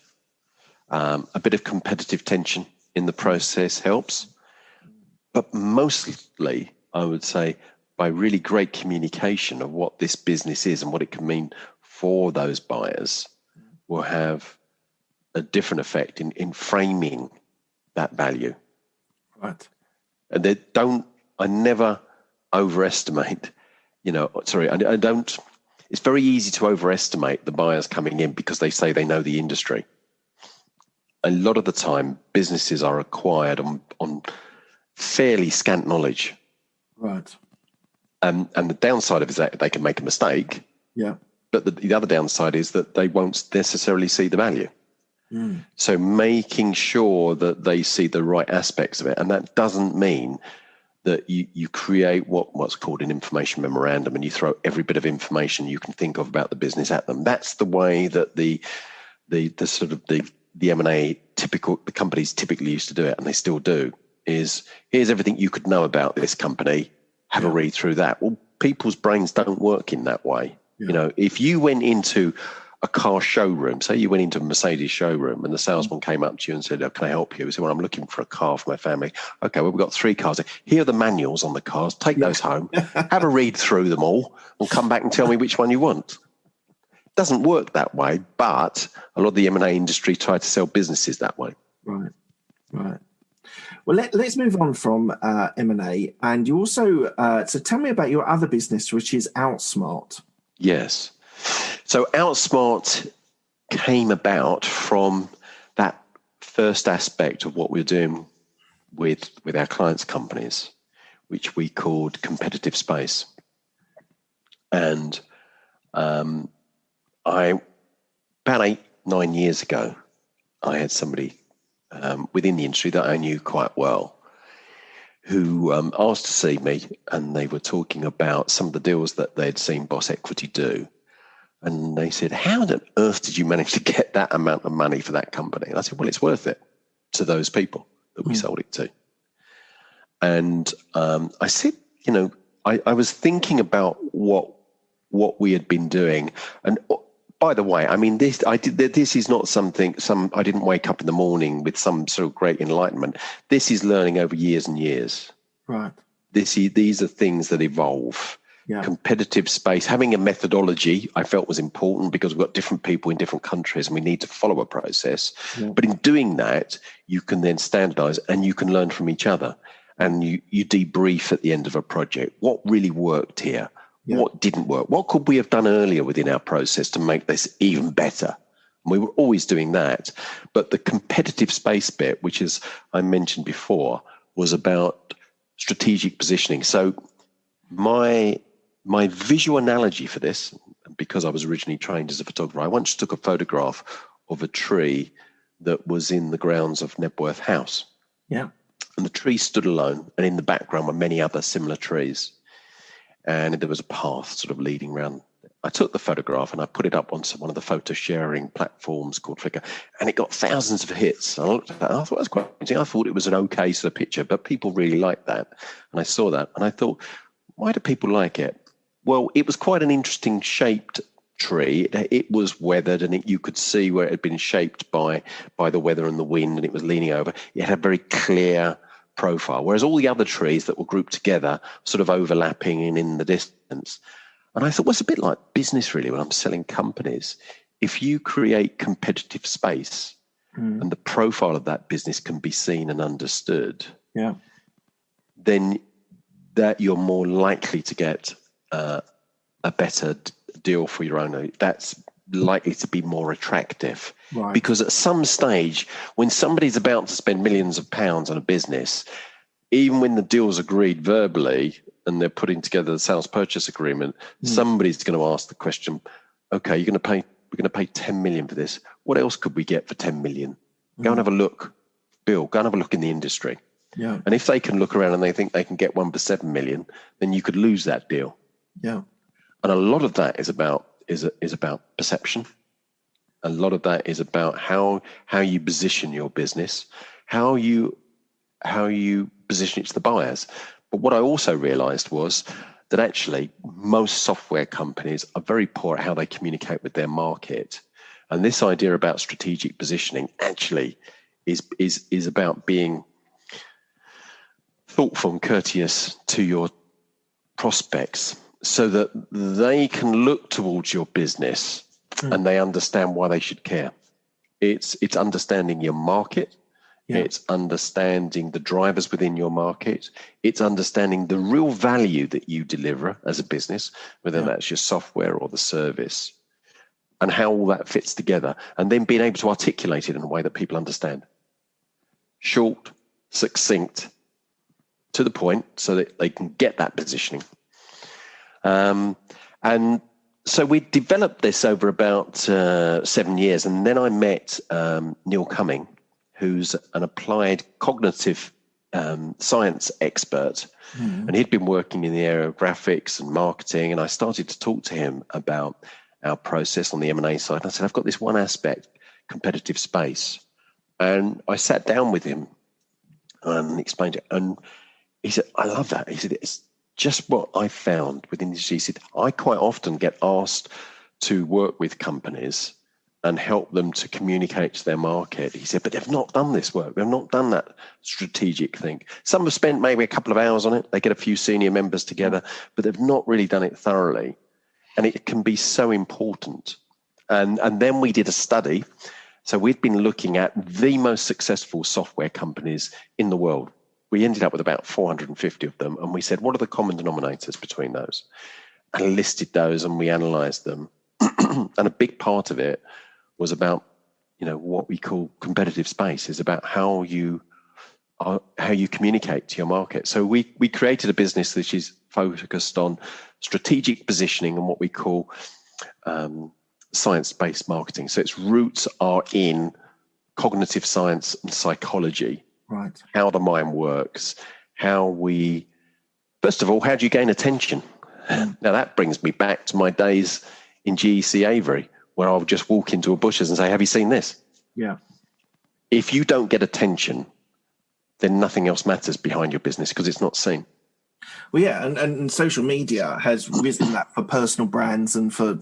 S3: A bit of competitive tension in the process helps. But mostly, I would say, by really great communication of what this business is and what it can mean for those buyers, will have a different effect in framing that value.
S2: Right.
S3: And I never overestimate, I don't, it's very easy to overestimate the buyers coming in because they say they know the industry. A lot of the time, businesses are acquired on fairly scant knowledge.
S2: Right.
S3: And the downside of it is that they can make a mistake.
S2: Yeah.
S3: But the other downside is that they won't necessarily see the value. So making sure that they see the right aspects of it. And that doesn't mean that you create what's called an information memorandum and you throw every bit of information you can think of about the business at them. That's the way that the M&A the companies typically used to do it, and they still do, is here's everything you could know about this company. Have a read through that. Well, people's brains don't work in that way.
S2: Yeah.
S3: If you went into a car showroom, say you went into a Mercedes showroom and the salesman came up to you and said, can I help you? He said, well, I'm looking for a car for my family. Okay, well, we've got 3 cars. Here are the manuals on the cars. Take those home, have a read through them all, and come back and tell me which one you want. It doesn't work that way, but a lot of the M&A industry try to sell businesses that way.
S2: Right. Well, let's move on from M&A. And you also, so tell me about your other business, which is Outsmart.
S3: Yes. So Outsmart came about from that first aspect of what we're doing with our clients' companies, which we called competitive space. And about 8-9 years ago, I had somebody within the industry that I knew quite well who asked to see me, and they were talking about some of the deals that they'd seen Boss Equity do. And they said, how on earth did you manage to get that amount of money for that company? And I said, well, it's worth it to those people that we sold it to. And I said, I was thinking about what we had been doing. And by the way, I mean, this is not something, I didn't wake up in the morning with some sort of great enlightenment. This is learning over years and years.
S2: Right.
S3: These are things that evolve. Yeah. Competitive space, having a methodology I felt was important because we've got different people in different countries and we need to follow a process. Yeah. But in doing that, you can then standardize and you can learn from each other, and you debrief at the end of a project. What really worked here? Yeah. What didn't work? What could we have done earlier within our process to make this even better? And we were always doing that. But the competitive space bit, which is I mentioned before, was about strategic positioning. So my visual analogy for this, because I was originally trained as a photographer, I once took a photograph of a tree that was in the grounds of Nebworth House.
S2: Yeah.
S3: And the tree stood alone, and in the background were many other similar trees. And there was a path sort of leading around. I took the photograph and I put it up on one of the photo sharing platforms called Flickr, and it got thousands of hits. I looked at that and I thought it was quite interesting. I thought it was an okay sort of picture, but people really liked that. And I saw that and I thought, why do people like it? Well, it was quite an interesting shaped tree. It was weathered, and you could see where it had been shaped by the weather and the wind, and it was leaning over. It had a very clear profile, whereas all the other trees that were grouped together, sort of overlapping and in the distance. And I thought, well, it's a bit like business, really, when I'm selling companies. If you create competitive space and the profile of that business can be seen and understood, then that you're more likely to get a better deal for your owner. That's likely to be more attractive.
S2: Right.
S3: Because at some stage, when somebody's about to spend millions of pounds on a business, even when the deal's agreed verbally and they're putting together the sales purchase agreement, somebody's going to ask the question, okay, we're going to pay 10 million for this. What else could we get for 10 million? Go and have a look, Bill, go and have a look in the industry.
S2: Yeah.
S3: And if they can look around and they think they can get one for 7 million, then you could lose that deal.
S2: Yeah.
S3: And a lot of that is about perception. A lot of that is about how you position your business, how you position it to the buyers. But what I also realized was that actually most software companies are very poor at how they communicate with their market. And this idea about strategic positioning actually is about being thoughtful and courteous to your prospects so that they can look towards your business and they understand why they should care. It's understanding your market. Yeah. It's understanding the drivers within your market. It's understanding the real value that you deliver as a business, whether that's your software or the service, and how all that fits together, and then being able to articulate it in a way that people understand. Short, succinct, to the point, so that they can get that positioning. And so we developed this over about 7 years, and then I met Neil Cumming, who's an applied cognitive science expert, and he'd been working in the area of graphics and marketing, and I started to talk to him about our process on the M&A side. And I said, I've got this one aspect, competitive space. And I sat down with him and explained it, and he said, I love that. He said, it's just what I found within the industry. He said, I quite often get asked to work with companies and help them to communicate to their market. He said, but they've not done this work. They've not done that strategic thing. Some have spent maybe a couple of hours on it. They get a few senior members together, but they've not really done it thoroughly. And it can be so important. And then we did a study. So we'd been looking at the most successful software companies in the world. We ended up with about 450 of them. And we said, what are the common denominators between those? And listed those, and we analyzed them. And a big part of it was about, what we call competitive space, is about how you communicate to your market. So we created a business which is focused on strategic positioning and what we call science-based marketing. So its roots are in cognitive science and psychology,
S2: right? How
S3: the mind works, first of all, how do you gain attention? Now that brings me back to my days in GEC Avery, where I would just walk into a bushes and say, have you seen this?
S2: Yeah.
S3: If you don't get attention, then nothing else matters behind your business because it's not seen.
S2: Well, yeah, and social media has risen that for personal brands and for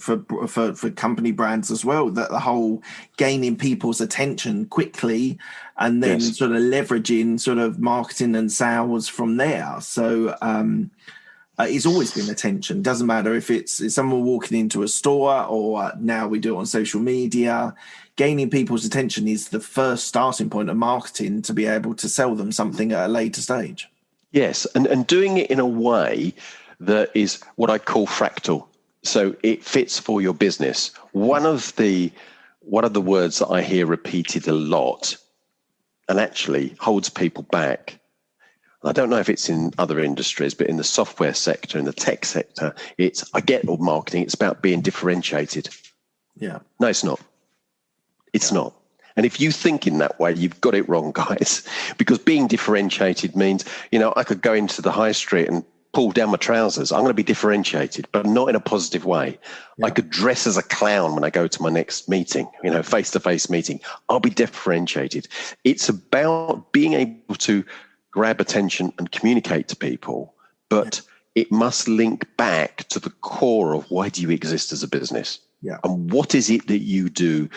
S2: company brands as well, that the whole gaining people's attention quickly and then sort of leveraging sort of marketing and sales from there. So it's always been attention. Doesn't matter if it's someone walking into a store or now we do it on social media. Gaining people's attention is the first starting point of marketing to be able to sell them something at a later stage.
S3: Yes, and doing it in a way that is what I call fractal. So it fits for your business. One of the words that I hear repeated a lot and actually holds people back, I don't know if it's in other industries, but in the software sector, in the tech sector, I get all marketing, it's about being differentiated.
S2: Yeah.
S3: No, it's not. It's not. And if you think in that way, you've got it wrong, guys, because being differentiated means, I could go into the high street and pull down my trousers. I'm going to be differentiated, but not in a positive way. Yeah. I could dress as a clown when I go to my next meeting, face-to-face meeting. I'll be differentiated. It's about being able to grab attention and communicate to people, but it must link back to the core of why do you exist as a business?
S2: Yeah.
S3: And what is it that you do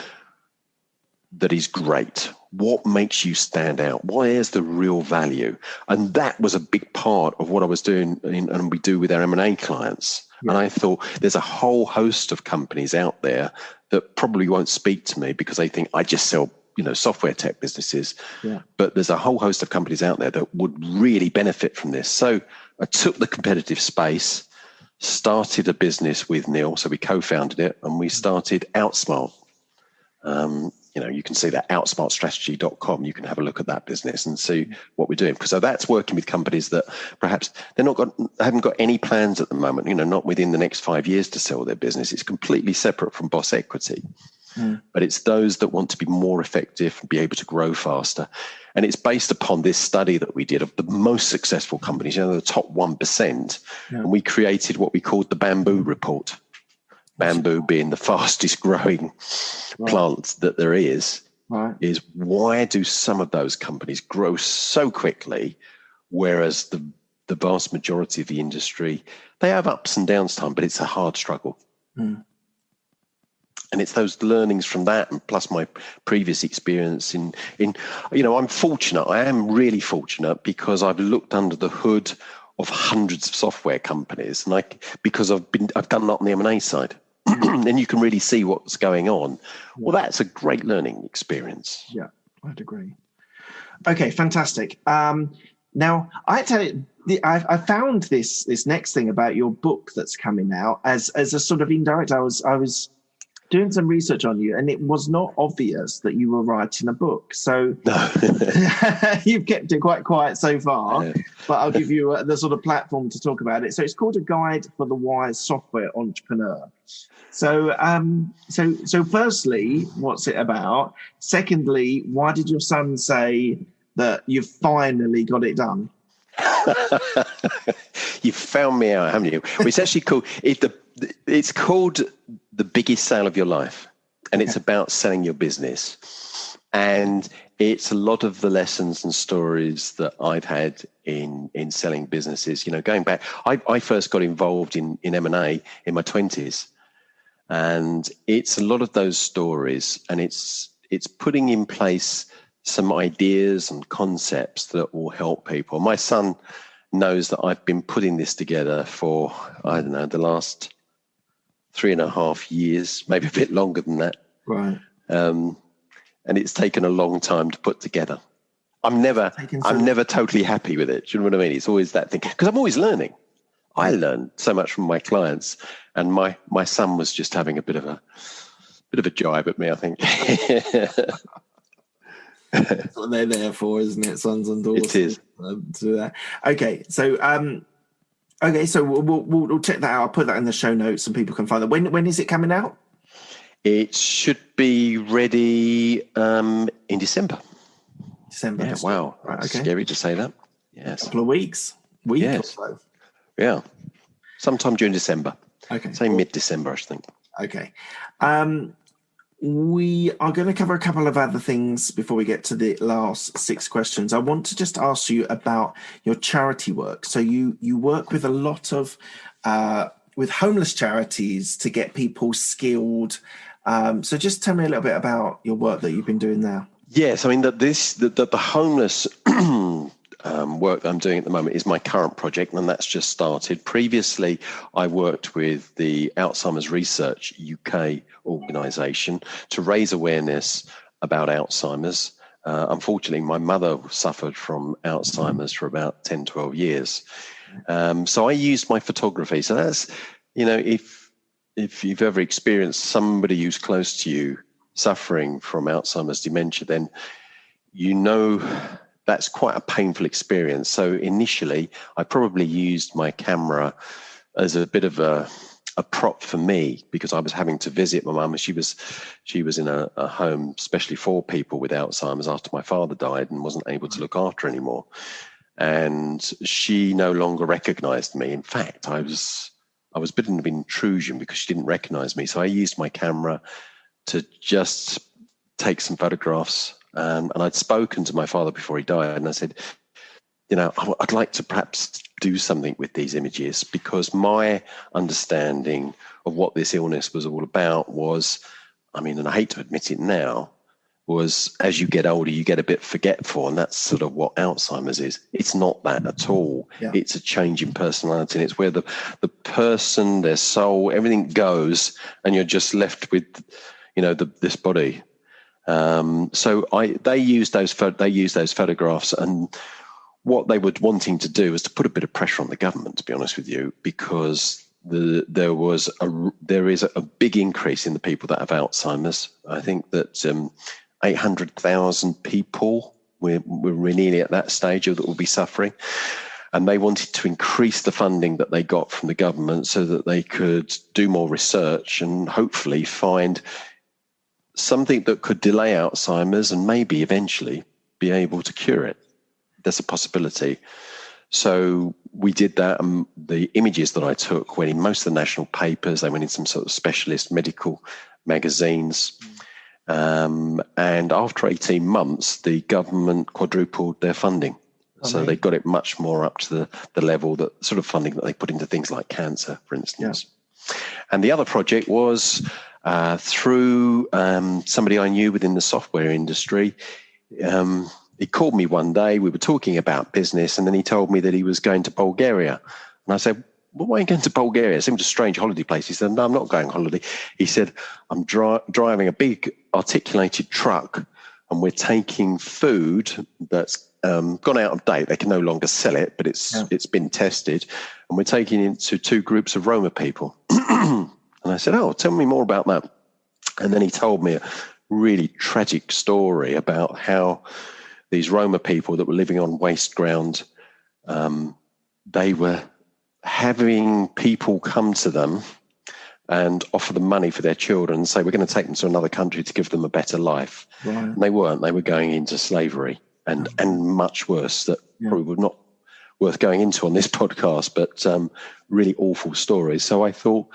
S3: that is great? What makes you stand out? Where's the real value? And that was a big part of what I was doing and we do with our M&A clients. Yeah. And I thought there's a whole host of companies out there that probably won't speak to me because they think I just sell, software tech businesses. Yeah. But there's a whole host of companies out there that would really benefit from this. So I took the competitive space, started a business with Neil. So we co-founded it and we started Outsmart. You can see that outsmartstrategy.com. You can have a look at that business and see what we're doing. So that's working with companies that perhaps haven't got any plans at the moment, not within the next 5 years to sell their business. It's completely separate from Boss Equity. But it's those that want to be more effective and be able to grow faster. And it's based upon this study that we did of the most successful companies, the top 1%. Yeah. And we created what we called the Bamboo Report. Bamboo being the fastest growing plant that there is why do some of those companies grow so quickly, whereas the vast majority of the industry, they have ups and downs time, but it's a hard struggle. And it's those learnings from that, and plus my previous experience in I'm fortunate. I am really fortunate because I've looked under the hood of hundreds of software companies, and because I've done a lot on the M&A side. And you can really see what's going on. Well, that's a great learning experience.
S2: Yeah, I'd agree. Okay, fantastic. Now, I tell you, I found this next thing about your book that's coming out as a sort of indirect. I was doing some research on you, and it was not obvious that you were writing a book. So you've kept it quite quiet so far, but I'll give you the sort of platform to talk about it. So it's called A Guide for the Wise Software Entrepreneur. So firstly, what's it about? Secondly, why did your son say that you finally got it done?
S3: You found me out, haven't you? Well, it's actually called it's called The Biggest Sale of Your Life, and it's about selling your business. And it's a lot of the lessons and stories that I've had in selling businesses. Going back, I first got involved in M&A in my 20s. And it's a lot of those stories, and it's putting in place some ideas and concepts that will help people. My son knows that I've been putting this together for, the last 3.5 years, maybe a bit longer than that.
S2: Right.
S3: And it's taken a long time to put together. I'm never totally happy with it. Do you know what I mean? It's always that thing, because I'm always learning. I learned so much from my clients, and my son was just having a bit of a jibe at me, I think.
S2: That's what they're there for, isn't it? Sons and daughters.
S3: It is.
S2: Okay, so we'll check that out. I'll put that in the show notes, and people can find that. When is it coming out?
S3: It should be ready in December.
S2: December.
S3: Yeah. Wow. Right, okay. Scary to say that. Yes.
S2: A couple of weeks.
S3: Yes.
S2: Or so.
S3: Yeah, sometime during December.
S2: Okay.
S3: Say mid-December, I think.
S2: Okay. We are going to cover a couple of other things before we get to the last 6 questions. I want to just ask you about your charity work. So you work with a lot of with homeless charities to get people skilled. So just tell me a little bit about your work that you've been doing there.
S3: Yes, I mean the homeless work that I'm doing at the moment is my current project, and that's just started. Previously, I worked with the Alzheimer's Research UK organisation to raise awareness about Alzheimer's. Unfortunately, my mother suffered from Alzheimer's for about 10, 12 years. So I used my photography. So that's, if you've ever experienced somebody who's close to you suffering from Alzheimer's dementia, then that's quite a painful experience. So initially, I probably used my camera as a bit of a a prop for me, because I was having to visit my mum. She was in a home especially for people with Alzheimer's after my father died and wasn't able to look after anymore. And she no longer recognized me. In fact, I was bitten of intrusion because she didn't recognize me. So I used my camera to just take some photographs. And I'd spoken to my father before he died, and I said, I'd like to perhaps do something with these images, because my understanding of what this illness was all about was, and I hate to admit it now, was as you get older, you get a bit forgetful, and that's sort of what Alzheimer's is. It's not that at all. Yeah. It's a change in personality, and it's where the person, their soul, everything goes, and you're just left with, this body. So they used those photographs, and what they were wanting to do was to put a bit of pressure on the government, to be honest with you, because there is a big increase in the people that have Alzheimer's. I think that 800,000 people, we're nearly at that stage that will be suffering. And they wanted to increase the funding that they got from the government so that they could do more research and hopefully find something that could delay Alzheimer's and maybe eventually be able to cure it. There's a possibility. So we did that. And the images that I took went in most of the national papers. They went in some sort of specialist medical magazines. And after 18 months, the government quadrupled their funding. So they got it much more up to the level, that sort of funding that they put into things like cancer, for instance. Yeah. And the other project was through somebody I knew within the software industry. He called me one day. We were talking about business, and then he told me that he was going to Bulgaria. And I said, well, why are you going to Bulgaria? It seemed a strange holiday place. He said, no, I'm not going holiday. He said, I'm driving a big articulated truck, and we're taking food that's gone out of date. They can no longer sell it, but it's been tested. And we're taking it to 2 groups of Roma people. And I said, oh, tell me more about that. And then he told me a really tragic story about how these Roma people that were living on waste ground, they were having people come to them and offer them money for their children and say, we're going to take them to another country to give them a better life. Right. And they weren't. They were going into slavery and much worse, that probably would not worth going into on this podcast, but really awful stories. So I thought,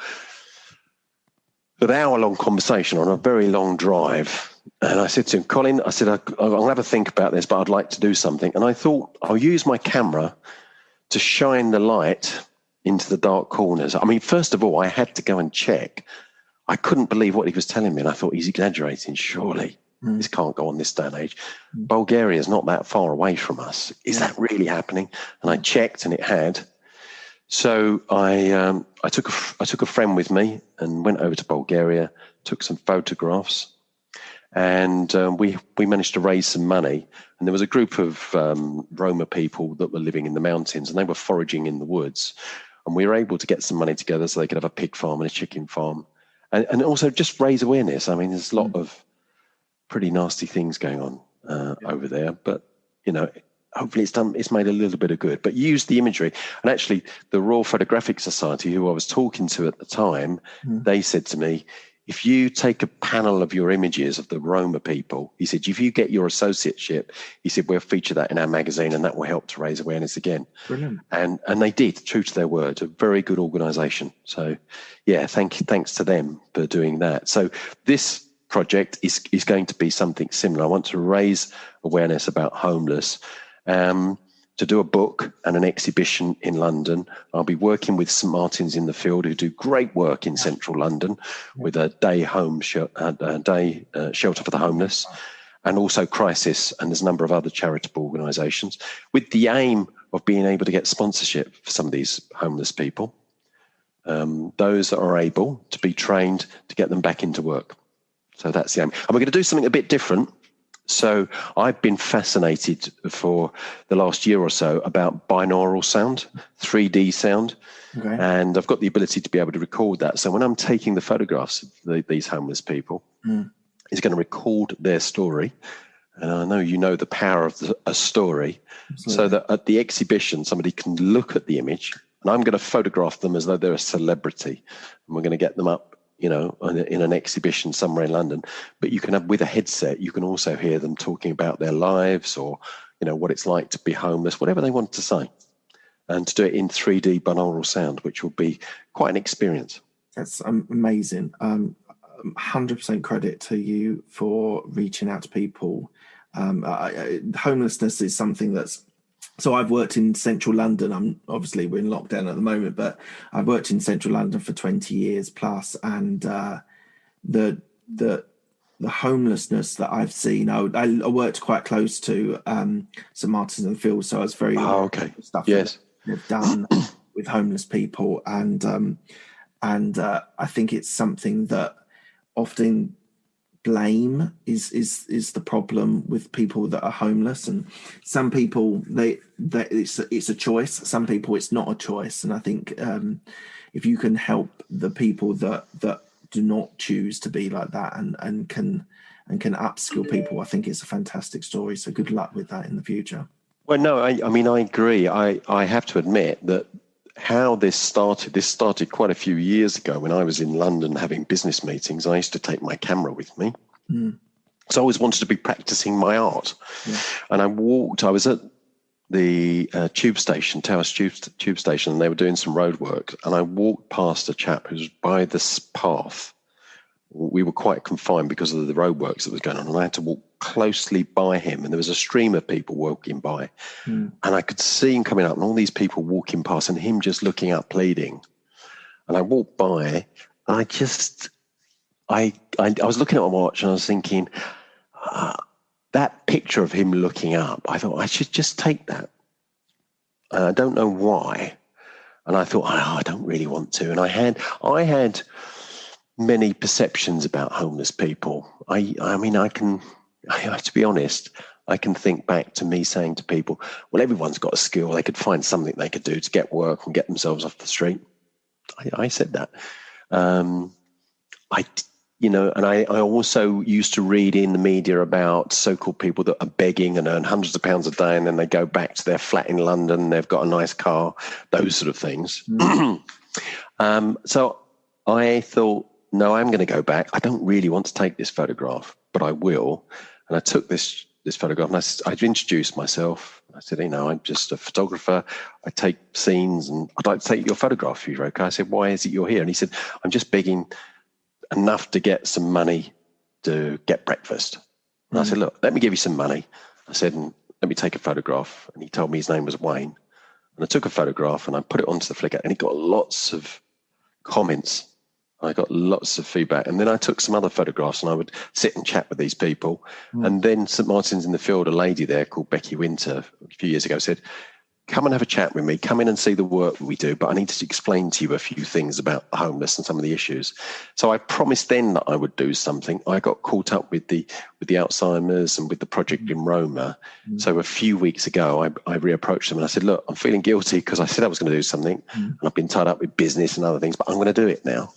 S3: an hour-long conversation on a very long drive, and I said to him, Colin, I said, I'll have a think about this, but I'd like to do something. And I thought, I'll use my camera to shine the light into the dark corners. First of all, I had to go and check. I couldn't believe what he was telling me, and I thought, he's exaggerating, surely. This can't go on this day and age. Bulgaria is not that far away from us. Is that really happening? And I checked, and it had. So I took a friend with me and went over to Bulgaria, took some photographs, and we managed to raise some money. And there was a group of Roma people that were living in the mountains, and they were foraging in the woods. And we were able to get some money together so they could have a pig farm and a chicken farm, and also just raise awareness. There's a lot of pretty nasty things going on over there, but hopefully it's made a little bit of good. But use the imagery. And actually, the Royal Photographic Society, who I was talking to at the time, they said to me, if you take a panel of your images of the Roma people, he said, if you get your associateship, he said, we'll feature that in our magazine, and that will help to raise awareness again. Brilliant. And they did, true to their word, a very good organisation. So, yeah, thanks to them for doing that. So this project is going to be something similar. I want to raise awareness about homeless, to do a book and an exhibition in London. I'll be working with St Martin's in the Field, who do great work in central London with a day shelter for the homeless, and also Crisis, and there's a number of other charitable organisations, with the aim of being able to get sponsorship for some of these homeless people, those that are able to be trained to get them back into work. So that's the aim. And we're going to do something a bit different. So I've been fascinated for the last year or so about binaural sound, 3D sound, and I've got the ability to be able to record that. So when I'm taking the photographs of these homeless people, it's going to record their story. And I know you know the power of a story. Absolutely. So that at the exhibition, somebody can look at the image And I'm going to photograph them as though they're a celebrity. And we're going to get them up, in an exhibition somewhere in London. But you can have, with a headset, you can also hear them talking about their lives or, what it's like to be homeless, whatever they want to say. And to do it in 3D binaural sound, which will be quite an experience.
S2: That's amazing. 100% credit to you for reaching out to people. Homelessness is something that's, so I've worked in central London. We're in lockdown at the moment, but I've worked in central London for 20 years plus, and the homelessness that I've seen, I worked quite close to St Martin's in the Fields, so I was very stuff that they've done with homeless people, and I think it's something that often blame is the problem with people that are homeless, and some people it's a choice, some people it's not a choice, and I think if you can help the people that do not choose to be like that and can upskill people, I think it's a fantastic story. So good luck with that in the future.
S3: Well, no, I agree. I have to admit that how this started quite a few years ago when I was in London having business meetings. I used to take my camera with me. So I always wanted to be practicing my art. And I was at the tube station, Towers tube station, and they were doing some road work, and I walked past a chap who was by this path. We were quite confined because of the road works that was going on, and I had to walk closely by him, and there was a stream of people walking by, and I could see him coming up and all these people walking past and him just looking up pleading. And I walked by and I was looking at my watch and I was thinking, that picture of him looking up, I thought I should just take that. And I don't know why. And I thought, I don't really want to. And I had many perceptions about homeless people. To be honest, I can think back to me saying to people, well, everyone's got a skill. They could find something they could do to get work and get themselves off the street. I said that. And I also used to read in the media about so-called people that are begging and earn hundreds of pounds a day, and then they go back to their flat in London, they've got a nice car, those sort of things. So I thought, no, I'm going to go back. I don't really want to take this photograph, but I will. And I took this photograph, and I introduced myself. I said, I'm just a photographer. I take scenes, and I'd like to take your photograph if you're okay. I said, why is it you're here? And he said, I'm just begging enough to get some money to get breakfast. And I said, look, let me give you some money. I said, and let me take a photograph. And he told me his name was Wayne. And I took a photograph and I put it onto the Flickr, and he got lots of comments. I got lots of feedback. And then I took some other photographs and I would sit and chat with these people. And then St Martin's in the Field, a lady there called Becky Winter a few years ago said, come and have a chat with me, come in and see the work we do, but I need to explain to you a few things about the homeless and some of the issues. So I promised then that I would do something. I got caught up with the Alzheimer's and with the project in Roma. So a few weeks ago, I reapproached them and I said, look, I'm feeling guilty because I said I was going to do something and I've been tied up with business and other things, but I'm going to do it now.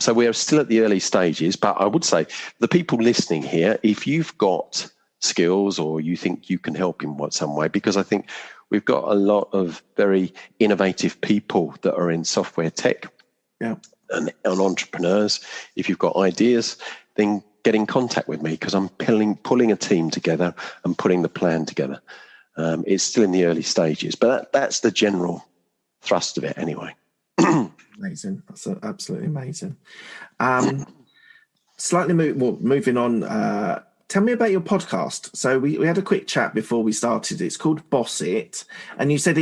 S3: So we're still at the early stages, but I would say the people listening here, if you've got skills or you think you can help in some way, because I think we've got a lot of very innovative people that are in software tech and entrepreneurs. If you've got ideas, then get in contact with me because I'm pulling a team together and putting the plan together. It's still in the early stages, but that's the general thrust of it anyway.
S2: Amazing. That's absolutely amazing. Moving on. Tell me about your podcast. So we had a quick chat before we started. It's called Boss It. And you said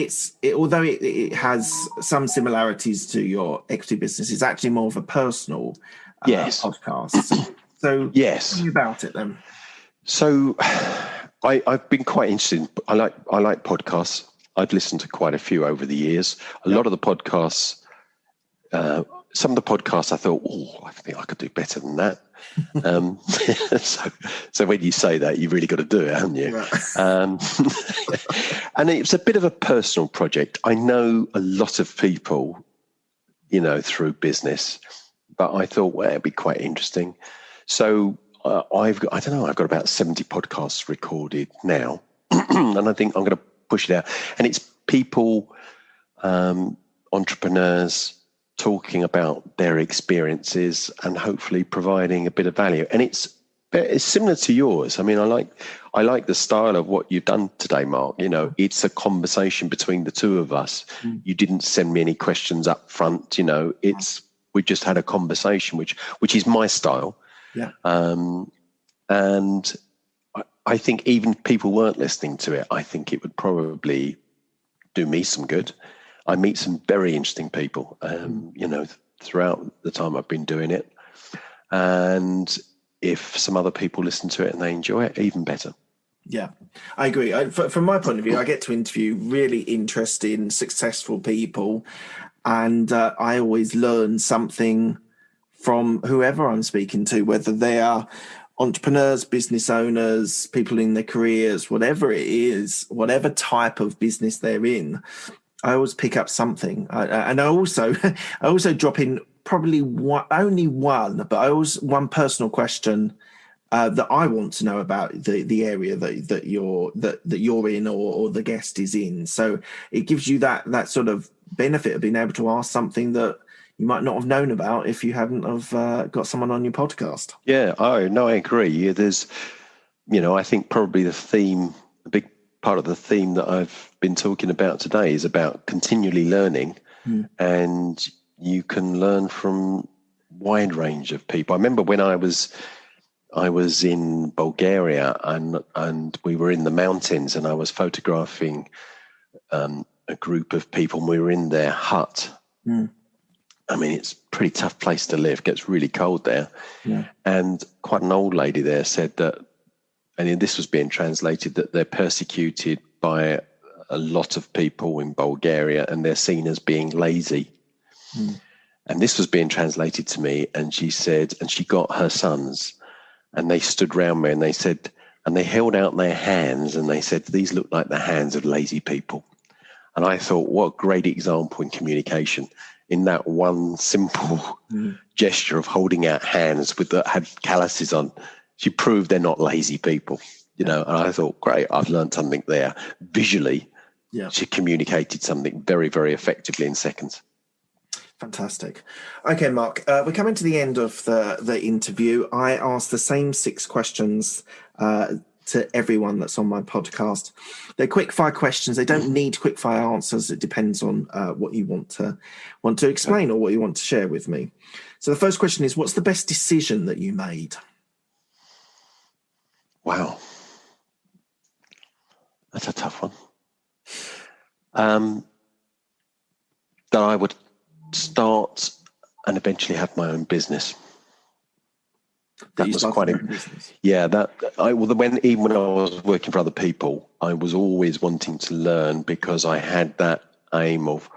S2: although it has some similarities to your equity business, it's actually more of a personal podcast. So
S3: yes.
S2: Tell me about it then. So
S3: I've been quite interested. I like podcasts. I've listened to quite a few over the years. A lot of the podcasts, some of the podcasts I thought, I think I could do better than that. So when you say that, you've really got to do it, haven't you? And it's a bit of a personal project. I know a lot of people, through business, but I thought, it'd be quite interesting. So I've got about 70 podcasts recorded now, and I think I'm going to push it out. And it's people entrepreneurs talking about their experiences and hopefully providing a bit of value. And it's similar to yours. I mean, I like the style of what you've done today, Mark. You know, it's a conversation between the two of us. You didn't send me any questions up front. You know, we just had a conversation, which is my style.
S2: Yeah.
S3: And I think even if people weren't listening to it, I think it would probably do me some good. I meet some very interesting people, you know, throughout the time I've been doing it. And if some other people listen to it and they enjoy it, even better.
S2: Yeah, I agree. From my point of view, I get to interview really interesting, successful people, and I always learn something from whoever I'm speaking to, whether they are entrepreneurs, business owners, people in their careers, whatever it is, whatever type of business they're in. I always pick up something, and I also drop in probably only one personal question that I want to know about the area that you're in or the guest is in. So it gives you that sort of benefit of being able to ask something that you might not have known about if you hadn't have got someone on your podcast.
S3: Yeah, I agree. Yeah, there's, you know, I think probably a big part of the theme that I've been talking about today is about continually learning, and you can learn from wide range of people. I remember when I was in Bulgaria and we were in the mountains and I was photographing a group of people and we were in their hut. I mean, it's a pretty tough place to live. It gets really cold there. Yeah. And quite an old lady there said that, and this was being translated, that they're persecuted by a lot of people in Bulgaria and they're seen as being lazy. And this was being translated to me, and she said, and she got her sons and they stood round me and they said, and they held out their hands and they said, these look like the hands of lazy people. And I thought, what a great example in communication, in that one simple gesture of holding out hands that had calluses on. She proved they're not lazy people, you know. And I thought, great, I've learned something there. Visually, she communicated something very, very effectively in seconds.
S2: Fantastic. Okay, Mark, we're coming to the end of the interview. I asked the same 6 questions to everyone that's on my podcast. They're quick-fire questions. They don't need quick-fire answers. It depends on what you want to explain or what you want to share with me. So the first question is, what's the best decision that you made?
S3: Wow. That's a tough one. That I would start and eventually have my own business. That was quite even when I was working for other people, I was always wanting to learn because I had that aim of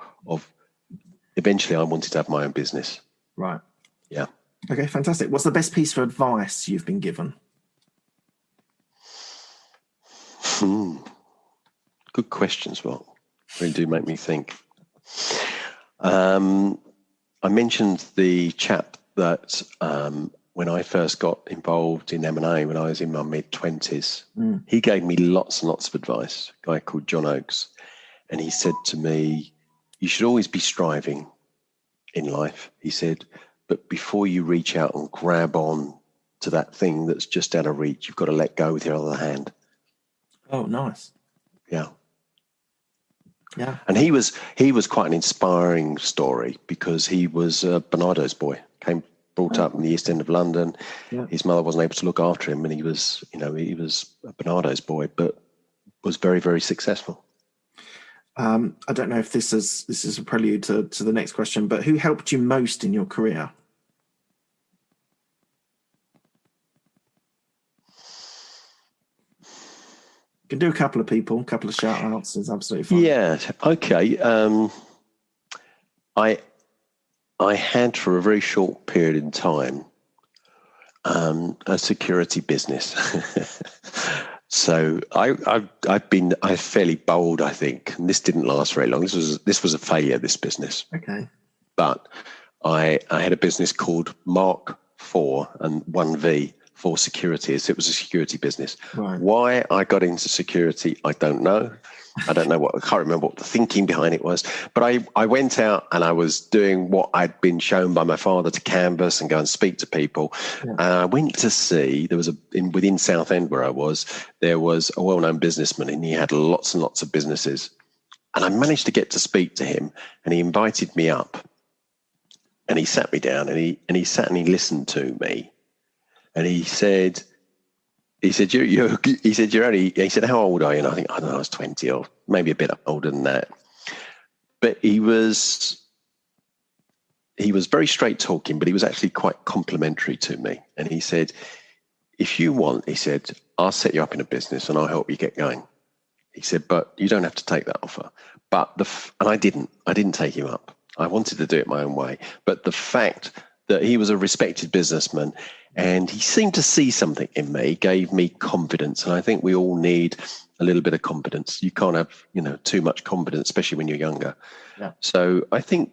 S3: eventually I wanted to have my own business.
S2: Right.
S3: Yeah.
S2: Okay, fantastic. What's the best piece of advice you've been given?
S3: Good questions, Mark. Really do make me think. I mentioned the chap that when I first got involved in M&A when I was in my mid-20s, he gave me lots and lots of advice, a guy called John Oakes. And he said to me, you should always be striving in life. He said, but before you reach out and grab on to that thing that's just out of reach, you've got to let go with your other hand.
S2: Oh, nice.
S3: Yeah.
S2: Yeah.
S3: And he was quite an inspiring story because he was a Barnardo's boy, brought up in the East End of London. Yeah. His mother wasn't able to look after him, and he was a Barnardo's boy, but was very, very successful.
S2: I don't know if this is a prelude to the next question, but who helped you most in your career? You can do a couple of people, a couple of shout outs. It's absolutely fine.
S3: Yeah. Okay. I had for a very short period in time a security business. So I've been fairly bold, I think, and this didn't last very long. This was a failure, this business.
S2: Okay.
S3: But I had a business called Mark 4 and 1V for securities. It was a security business.
S2: Right.
S3: Why I got into security, I don't know. I can't remember what the thinking behind it was. But I went out and I was doing what I'd been shown by my father to canvass and go and speak to people.
S2: Yeah.
S3: And I went to see, within Southend where I was, there was a well-known businessman, and he had lots and lots of businesses. And I managed to get to speak to him, and he invited me up. And he sat me down, and he sat and he listened to me. And he said, he said, how old are you? And I think, I don't know, I was 20 or maybe a bit older than that. But he was very straight talking, but he was actually quite complimentary to me. And he said, if you want, he said, I'll set you up in a business and I'll help you get going. He said, but you don't have to take that offer. And I didn't take him up. I wanted to do it my own way. But the fact that he was a respected businessman and he seemed to see something in me gave me confidence. And I think we all need a little bit of confidence. You can't have, too much confidence, especially when you're younger.
S2: Yeah.
S3: So I think,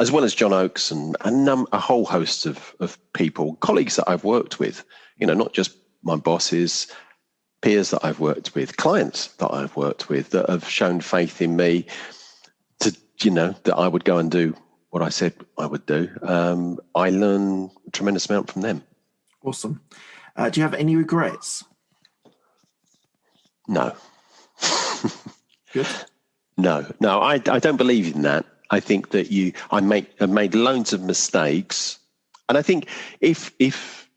S3: as well as John Oakes and a whole host of people, colleagues that I've worked with, not just my bosses, peers that I've worked with, clients that I've worked with that have shown faith in me that I would go and do what I said I would do. I learn a tremendous amount from them.
S2: Awesome. Do you have any regrets?
S3: No.
S2: Good.
S3: No, I don't believe in that. I think that I've made loads of mistakes. And I think if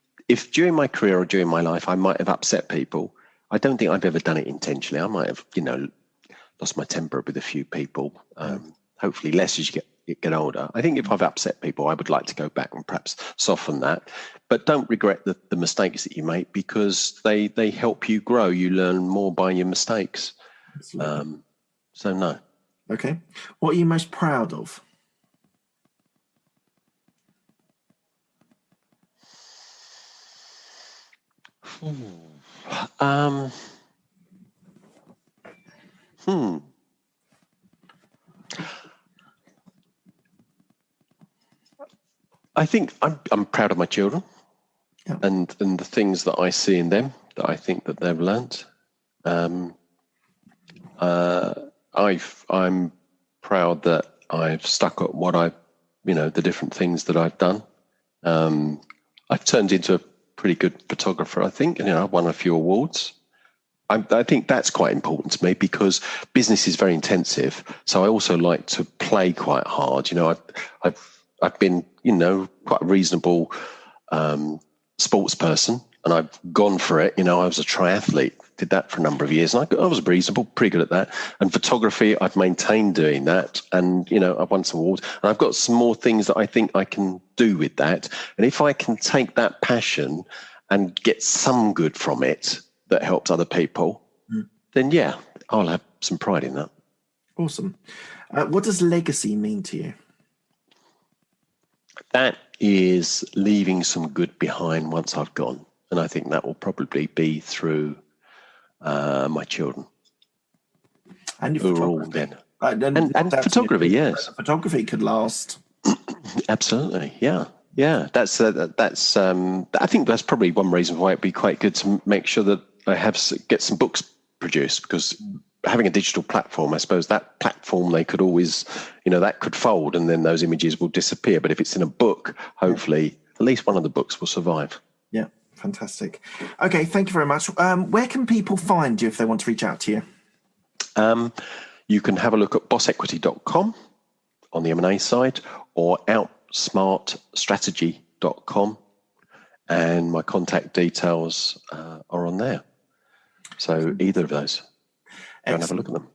S3: during my career or during my life I might have upset people, I don't think I've ever done it intentionally. I might have, lost my temper with a few people, hopefully less as you get older. I think if I've upset people, I would like to go back and perhaps soften that. But don't regret the mistakes that you make, because they help you grow. You learn more by your mistakes. So no.
S2: Okay. What are you most proud of?
S3: I think I'm proud of my children, and the things that I see in them that I think that they've learnt. I'm proud that I've stuck at what the different things that I've done. I've turned into a pretty good photographer, I think, and I've won a few awards. I think that's quite important to me, because business is very intensive. So I also like to play quite hard. I've been, quite a reasonable sports person, and I've gone for it. I was a triathlete, did that for a number of years, and I was reasonable, pretty good at that. And photography, I've maintained doing that, and I've won some awards, and I've got some more things that I think I can do with that. And if I can take that passion and get some good from it that helps other people, then I'll have some pride in that.
S2: Awesome. What does legacy mean to you?
S3: That is leaving some good behind once I've gone. And I think that will probably be through my children.
S2: And your photography.
S3: And photography, yes.
S2: Photography could last.
S3: Absolutely, yeah. Yeah, I think that's probably one reason why it'd be quite good to make sure that I get some books produced, because having a digital platform, I suppose that platform, they could always, that could fold and then those images will disappear. But if it's in a book, hopefully at least one of the books will survive.
S2: Yeah, fantastic. Okay, thank you very much. Where can people find you if they want to reach out to you?
S3: You can have a look at bossequity.com on the M&A side, or outsmartstrategy.com, and my contact details are on there. So either of those. Go and have a look at them.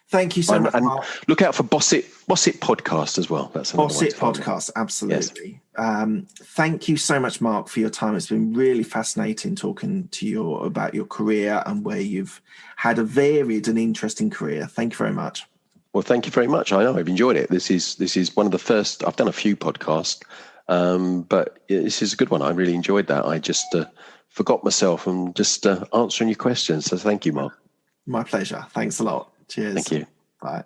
S2: Thank you so much.
S3: And
S2: Mark.
S3: Look out for Boss It podcast as well. That's another
S2: Boss It podcast, absolutely.
S3: Yes.
S2: Thank you so much, Mark, for your time. It's been really fascinating talking to you about your career and where you've had a varied and interesting career. Thank you very much.
S3: Well, thank you very much. I know I've enjoyed it. This is one of the first. I've done a few podcasts, but this is a good one. I really enjoyed that. I just forgot myself and just answering your questions. So thank you, Mark.
S2: My pleasure. Thanks a lot. Cheers.
S3: Thank you.
S2: Bye.